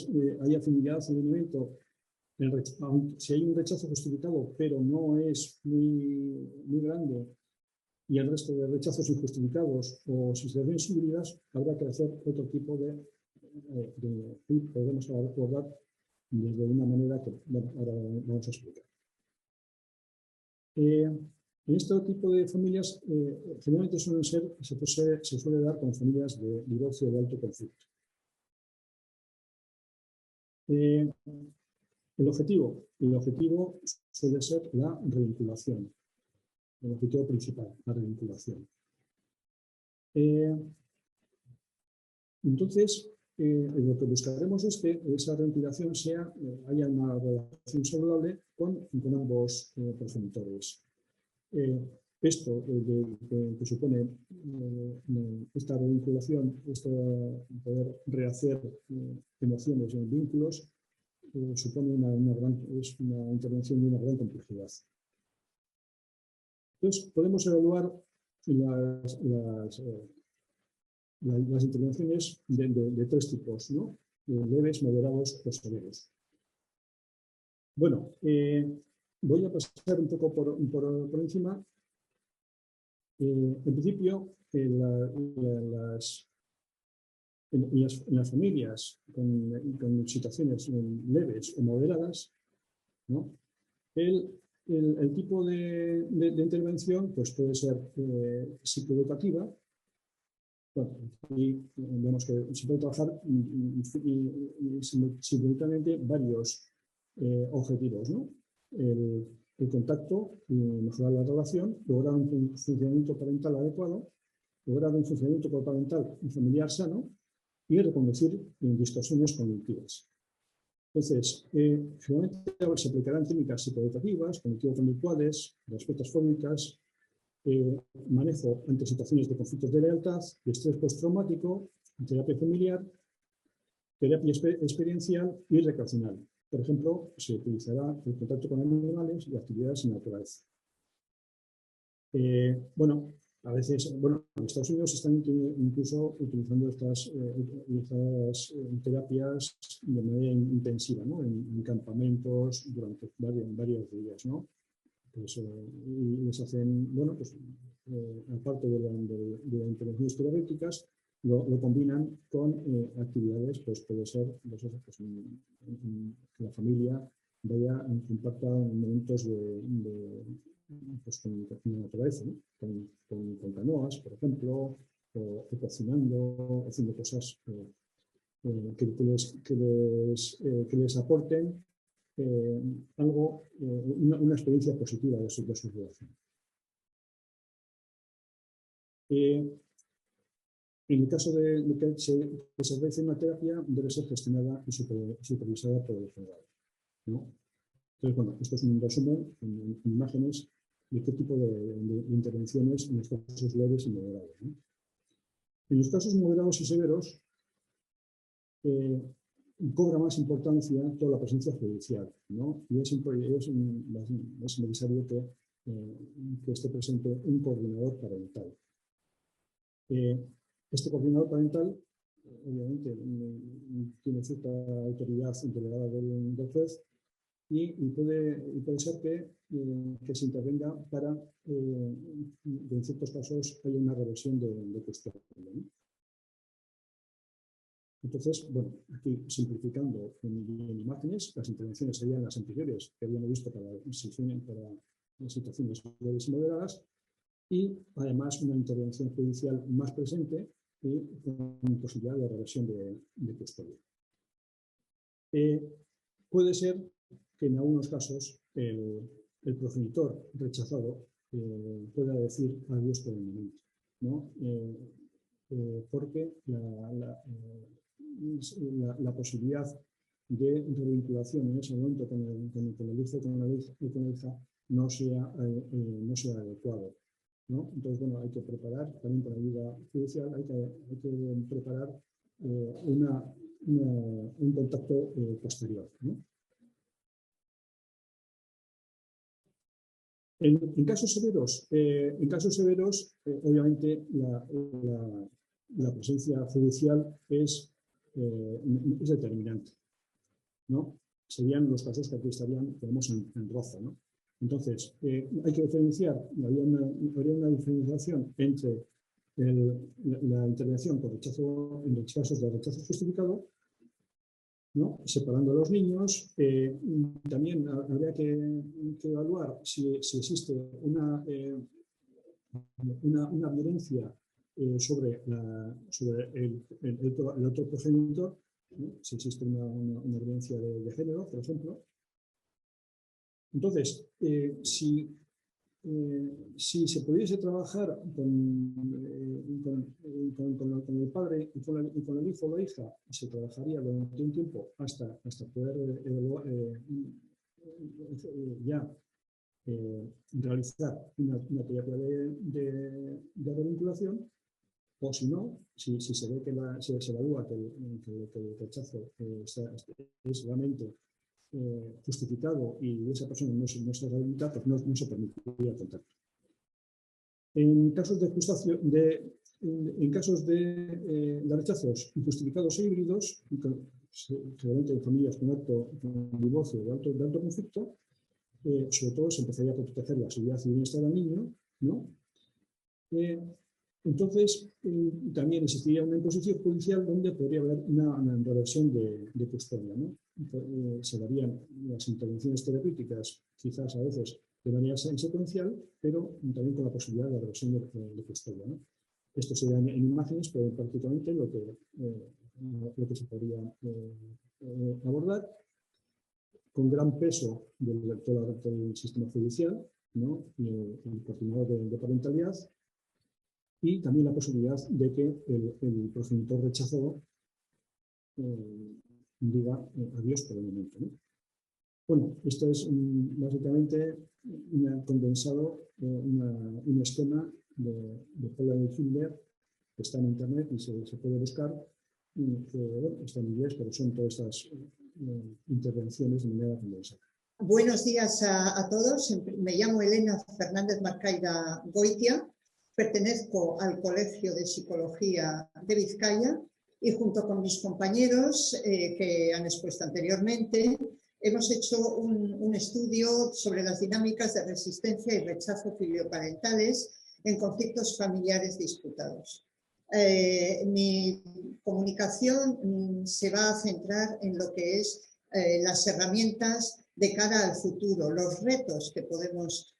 afinidad al alimento, si hay un rechazo justificado, pero no es muy grande, y el resto de rechazos injustificados o situaciones híbridas, habrá que hacer otro tipo y podemos abordar desde una manera que ahora vamos a explicar. En este tipo de familias, generalmente se suele dar con familias de divorcio de alto conflicto. El objetivo suele ser la revinculación, el objetivo principal, la revinculación. Entonces, lo que buscaremos es que esa revinculación haya una relación saludable con ambos progenitores. Esto que supone esta revinculación, poder rehacer emociones en vínculos, supone una intervención de una gran complejidad. Entonces, podemos evaluar las intervenciones de tres tipos, ¿no? Leves, moderados o severos. Bueno, voy a pasar un poco por encima. En principio, en las familias con situaciones leves o moderadas, ¿no? El tipo de intervención pues puede ser psicoeducativa. Bueno, y vemos que se puede trabajar simultáneamente varios objetivos, ¿no? El contacto, mejorar la relación, lograr un funcionamiento parental adecuado, lograr un funcionamiento parental y familiar sano y reconducir distorsiones cognitivas. Entonces, generalmente se aplicarán técnicas psicoeducativas, cognitivo-conductuales, respuestas fóbicas, manejo ante situaciones de conflictos de lealtad, de estrés postraumático, terapia familiar, terapia experiencial y recreacional. Por ejemplo, se utilizará el contacto con animales y actividades en naturaleza. Bueno, a veces, en Estados Unidos están incluso utilizando estas terapias de manera intensiva, ¿no? En campamentos durante varios días, ¿no? Pues, y les hacen, aparte de las intervenciones terapéuticas, lo combinan con actividades, pues puede ser que la familia vaya en comparta momentos pues, con la naturaleza, ¿no? Con canoas, por ejemplo, o cocinando, haciendo cosas que les aporten algo, una experiencia positiva de su relación. En el caso de que se realice una terapia, debe ser gestionada y supervisada por el general, ¿no? Entonces, bueno, esto es un resumen en imágenes de qué tipo de intervenciones en los casos leves y moderados, ¿no? En los casos moderados y severos cobra más importancia toda la presencia judicial, ¿no? Y es necesario que esté presente un coordinador parental. Este coordinador parental, obviamente, tiene cierta autoridad delegada del juez y puede ser que se intervenga para que en ciertos casos haya una reversión de custodia, ¿no? Entonces, bueno, aquí simplificando en imágenes, las intervenciones serían las anteriores que habíamos visto para las situaciones leves y moderadas, y además una intervención judicial más presente y con posibilidad de reversión de custodia. Puede ser que en algunos casos el progenitor rechazado pueda decir adiós por el momento, ¿no? Porque la posibilidad de revinculación en ese momento con el hijo y con la hija no sea adecuado, ¿no? Entonces, bueno, hay que preparar, también con ayuda judicial, hay que preparar un contacto posterior, ¿no? En casos severos, obviamente la presencia judicial es determinante, ¿no? Serían los casos que aquí tenemos en rojo, ¿no? Entonces, hay que diferenciar, habría una diferenciación entre la intervención por rechazo, en los casos de rechazo justificado, ¿no? Separando a los niños. También habría que evaluar si existe una violencia sobre el otro progenitor, ¿no? Si existe una violencia de género, por ejemplo. Entonces, si se pudiese trabajar con el padre y con el hijo o la hija, se trabajaría durante un tiempo hasta poder realizar una terapia de revinculación, o si no, si se ve que se evalúa que el rechazo es realmente justificado y esa persona no se rehabilita, pues no se permitiría el contacto. En casos de rechazos injustificados e híbridos, generalmente en familias con divorcio de alto conflicto, sobre todo se empezaría a proteger la seguridad y bienestar del niño, ¿no? Entonces, también existiría una imposición judicial donde podría haber una reversión de custodia, ¿no? Se darían las intervenciones terapéuticas, quizás a veces de manera secuencial, pero también con la posibilidad de la reversión de custodia, ¿no? Esto sería en imágenes, pero prácticamente lo que se podría abordar, con gran peso del sistema judicial, ¿no? El coordinador de parentalidad, y también la posibilidad de que el progenitor rechazado diga adiós por el momento, ¿no? Bueno, esto es básicamente condensado un esquema de Pollard y Hitler que está en internet y se puede buscar, que bueno, está en inglés, pero son todas estas intervenciones de manera condensada. Buenos días a todos. Me llamo Elena Fernández Marcaida Goitia. Pertenezco al Colegio de Psicología de Vizcaya y junto con mis compañeros que han expuesto anteriormente, hemos hecho un estudio sobre las dinámicas de resistencia y rechazo filioparentales en conflictos familiares disputados. Mi comunicación se va a centrar en lo que es las herramientas de cara al futuro, los retos que podemos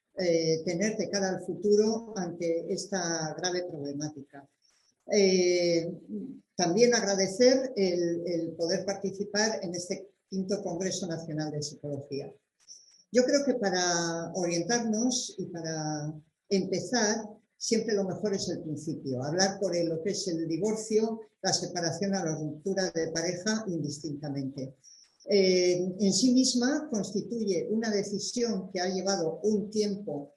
tener de cara al futuro ante esta grave problemática. También agradecer el poder participar en este 5º Congreso Nacional de Psicología. Yo creo que para orientarnos y para empezar, siempre lo mejor es el principio, hablar por lo que es el divorcio, la separación o la ruptura de pareja indistintamente. En sí misma constituye una decisión que ha llevado un tiempo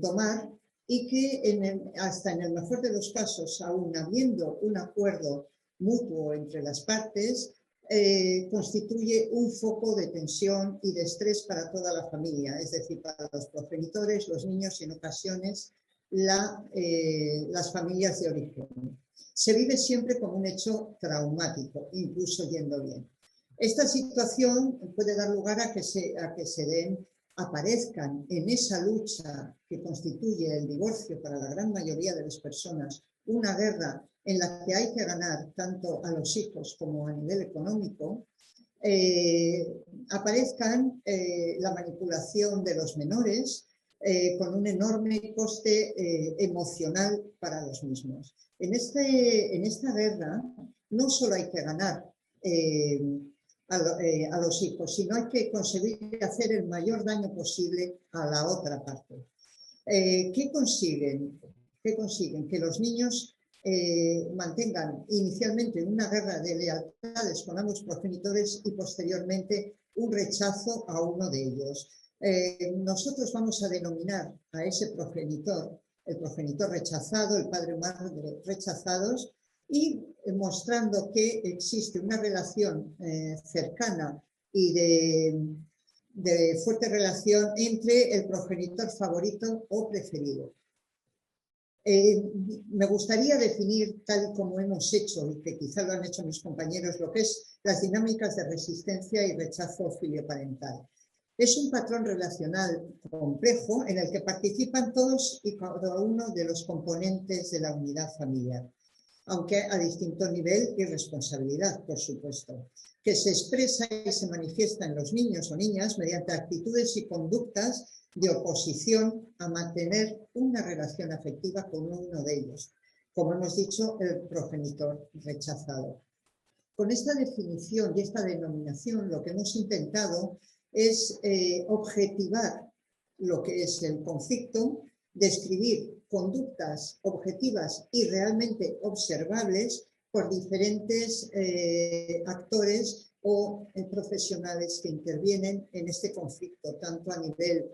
tomar y que hasta en el mejor de los casos, aún habiendo un acuerdo mutuo entre las partes, constituye un foco de tensión y de estrés para toda la familia, es decir, para los progenitores, los niños y en ocasiones las familias de origen. Se vive siempre como un hecho traumático, incluso yendo bien. Esta situación puede dar lugar a que aparezcan en esa lucha que constituye el divorcio para la gran mayoría de las personas, una guerra en la que hay que ganar tanto a los hijos como a nivel económico, aparezcan la manipulación de los menores con un enorme coste emocional para los mismos. En esta guerra no solo hay que ganar a los hijos, sino hay que conseguir hacer el mayor daño posible a la otra parte. ¿Qué consiguen? Que los niños mantengan inicialmente una guerra de lealtades con ambos progenitores y posteriormente un rechazo a uno de ellos. Nosotros vamos a denominar a ese progenitor, el progenitor rechazado, el padre o madre rechazados, y mostrando que existe una relación cercana y de fuerte relación entre el progenitor favorito o preferido. Me gustaría definir, tal y como hemos hecho, y que quizá lo han hecho mis compañeros, lo que es las dinámicas de resistencia y rechazo filioparental. Es un patrón relacional complejo en el que participan todos y cada uno de los componentes de la unidad familiar, aunque a distinto nivel y responsabilidad, por supuesto, que se expresa y se manifiesta en los niños o niñas mediante actitudes y conductas de oposición a mantener una relación afectiva con uno de ellos, como hemos dicho, el progenitor rechazado. Con esta definición y esta denominación, lo que hemos intentado es objetivar lo que es el conflicto, describir conductas objetivas y realmente observables por diferentes actores o profesionales que intervienen en este conflicto, tanto a nivel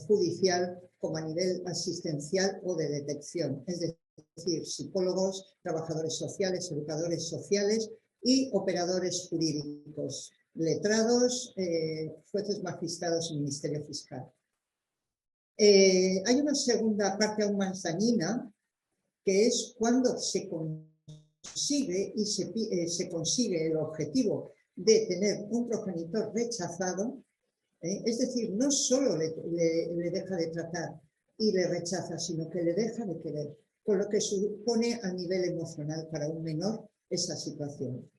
judicial como a nivel asistencial o de detección, es decir, psicólogos, trabajadores sociales, educadores sociales y operadores jurídicos, letrados, jueces magistrados y Ministerio Fiscal. Hay una segunda parte aún más dañina, que es cuando se consigue y se consigue el objetivo de tener un progenitor rechazado, es decir, no solo le deja de tratar y le rechaza, sino que le deja de querer, con lo que supone a nivel emocional para un menor esa situación.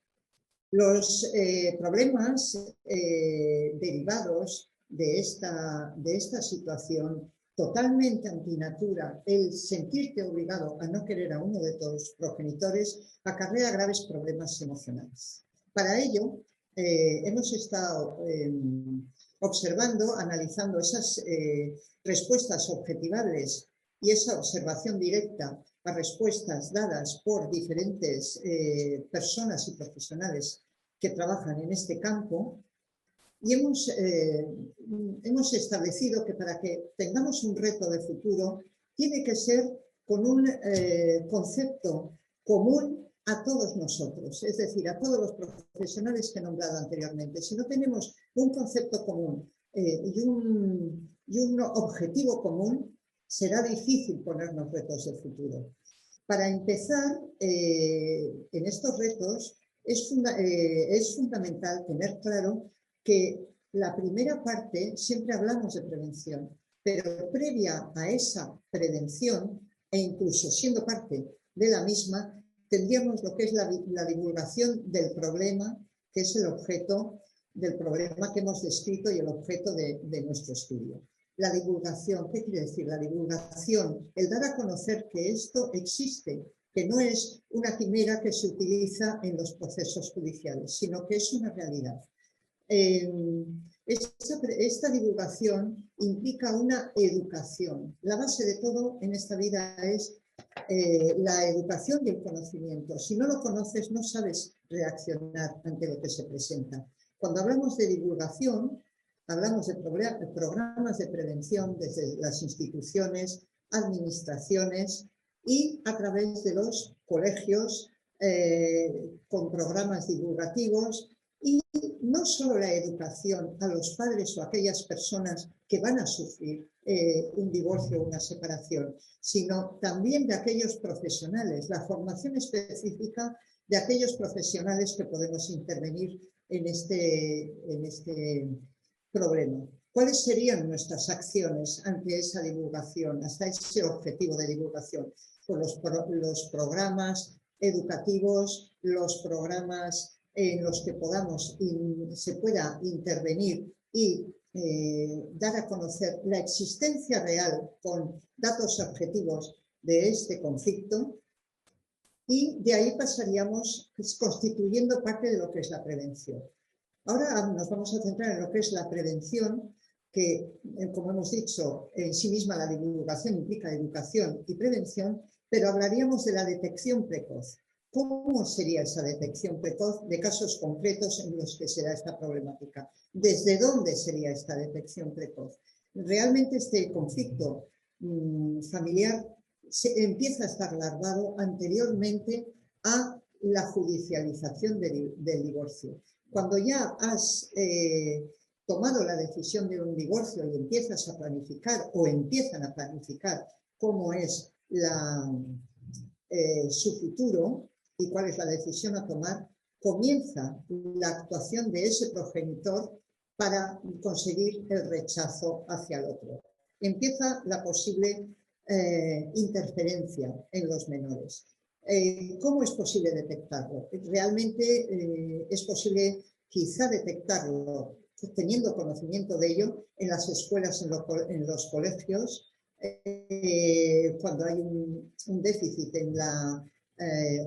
Los problemas derivados de esta situación totalmente antinatura, el sentirte obligado a no querer a uno de tus progenitores, acarrea graves problemas emocionales. Para ello, hemos estado observando, analizando esas respuestas objetivables y esa observación directa a respuestas dadas por diferentes personas y profesionales que trabajan en este campo, y hemos establecido que para que tengamos un reto de futuro tiene que ser con un concepto común a todos nosotros, es decir, a todos los profesionales que he nombrado anteriormente. Si no tenemos un concepto común y un objetivo común, será difícil ponernos retos de futuro. Para empezar, en estos retos es fundamental tener claro que la primera parte, siempre hablamos de prevención, pero previa a esa prevención, e incluso siendo parte de la misma, tendríamos lo que es la divulgación del problema, que es el objeto, del problema que hemos descrito y el objeto de nuestro estudio. La divulgación, ¿qué quiere decir? La divulgación, el dar a conocer que esto existe, que no es una quimera que se utiliza en los procesos judiciales, sino que es una realidad. Esta divulgación implica una educación. La base de todo en esta vida es la educación y el conocimiento. Si no lo conoces, no sabes reaccionar ante lo que se presenta. Cuando hablamos de divulgación, hablamos de programas de prevención desde las instituciones, administraciones y a través de los colegios con programas divulgativos. Y no solo la educación a los padres o a aquellas personas que van a sufrir un divorcio o una separación, sino también de aquellos profesionales, la formación específica de aquellos profesionales que podemos intervenir en este problema. ¿Cuáles serían nuestras acciones ante esa divulgación, hasta ese objetivo de divulgación? Pues los programas educativos, los programas en los que se pueda intervenir y dar a conocer la existencia real con datos objetivos de este conflicto, y de ahí pasaríamos constituyendo parte de lo que es la prevención. Ahora nos vamos a centrar en lo que es la prevención, que, como hemos dicho, en sí misma la divulgación implica educación y prevención, pero hablaríamos de la detección precoz. ¿Cómo sería esa detección precoz de casos concretos en los que se da esta problemática? ¿Desde dónde sería esta detección precoz? Realmente este conflicto familiar empieza a estar larvado anteriormente a la judicialización del divorcio. Cuando ya has tomado la decisión de un divorcio y empiezas a planificar o empiezan a planificar cómo es su futuro y cuál es la decisión a tomar, comienza la actuación de ese progenitor para conseguir el rechazo hacia el otro. Empieza la posible interferencia en los menores. ¿Cómo es posible detectarlo? Realmente es posible quizá detectarlo teniendo conocimiento de ello en las escuelas, en los colegios, cuando hay un déficit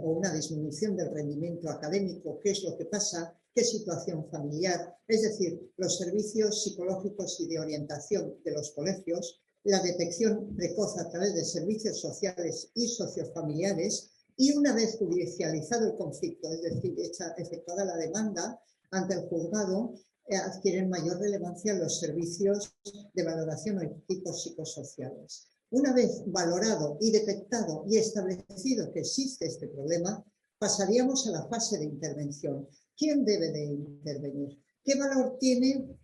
o una disminución del rendimiento académico, qué es lo que pasa, qué situación familiar, es decir, los servicios psicológicos y de orientación de los colegios, la detección precoz a través de servicios sociales y sociofamiliares, y una vez judicializado el conflicto, es decir, efectuada la demanda ante el juzgado, adquieren mayor relevancia los servicios de valoración o equipos psicosociales. Una vez valorado y detectado y establecido que existe este problema, pasaríamos a la fase de intervención. ¿Quién debe de intervenir? ¿Qué valor tiene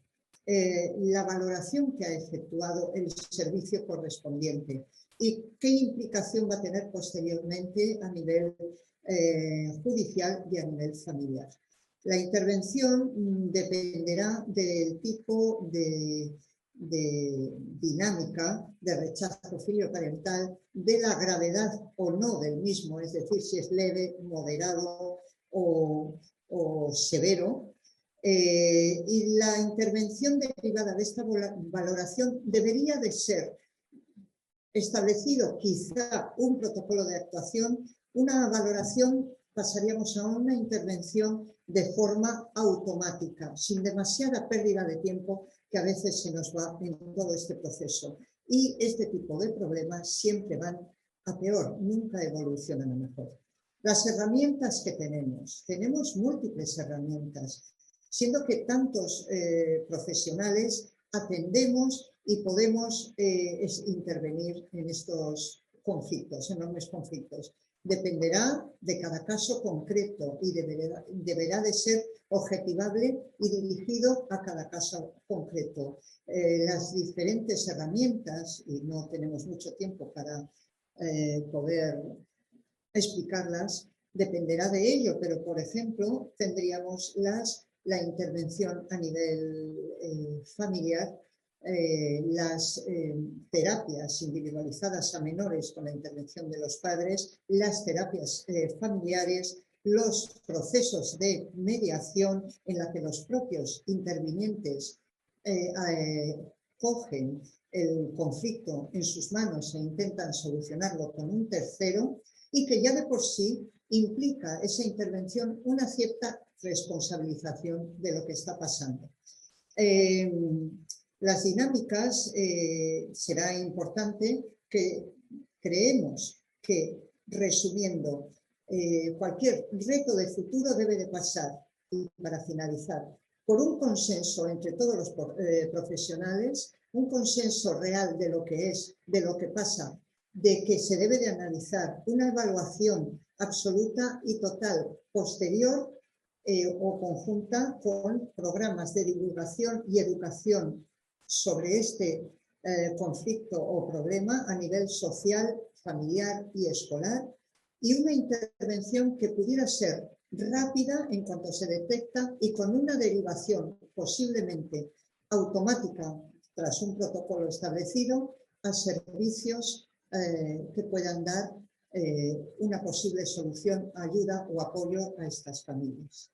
la valoración que ha efectuado el servicio correspondiente? ¿Y qué implicación va a tener posteriormente a nivel judicial y a nivel familiar? La intervención dependerá del tipo de dinámica de rechazo filioparental, de la gravedad o no del mismo, es decir, si es leve, moderado o severo. Y la intervención derivada de esta valoración debería de ser establecido quizá un protocolo de actuación, una valoración, pasaríamos a una intervención de forma automática, sin demasiada pérdida de tiempo que a veces se nos va en todo este proceso. Y este tipo de problemas siempre van a peor, nunca evolucionan a mejor. Las herramientas que tenemos múltiples herramientas, siendo que tantos profesionales atendemos y podemos intervenir en estos conflictos, enormes conflictos. Dependerá de cada caso concreto y deberá de ser objetivable y dirigido a cada caso concreto. Las diferentes herramientas, y no tenemos mucho tiempo para poder explicarlas, dependerá de ello, pero por ejemplo tendríamos la intervención a nivel familiar, las terapias individualizadas a menores con la intervención de los padres, las terapias familiares, los procesos de mediación en la que los propios intervinientes cogen el conflicto en sus manos e intentan solucionarlo con un tercero, y que ya de por sí implica esa intervención una cierta responsabilización de lo que está pasando. Las dinámicas, será importante que creemos que, resumiendo, cualquier reto de futuro debe de pasar, y para finalizar, por un consenso entre todos los profesionales, un consenso real de lo que es, de lo que pasa, de que se debe de analizar una evaluación absoluta y total posterior o conjunta con programas de divulgación y educación sobre este conflicto o problema a nivel social, familiar y escolar, y una intervención que pudiera ser rápida en cuanto se detecta y con una derivación posiblemente automática tras un protocolo establecido a servicios que puedan dar una posible solución, ayuda o apoyo a estas familias.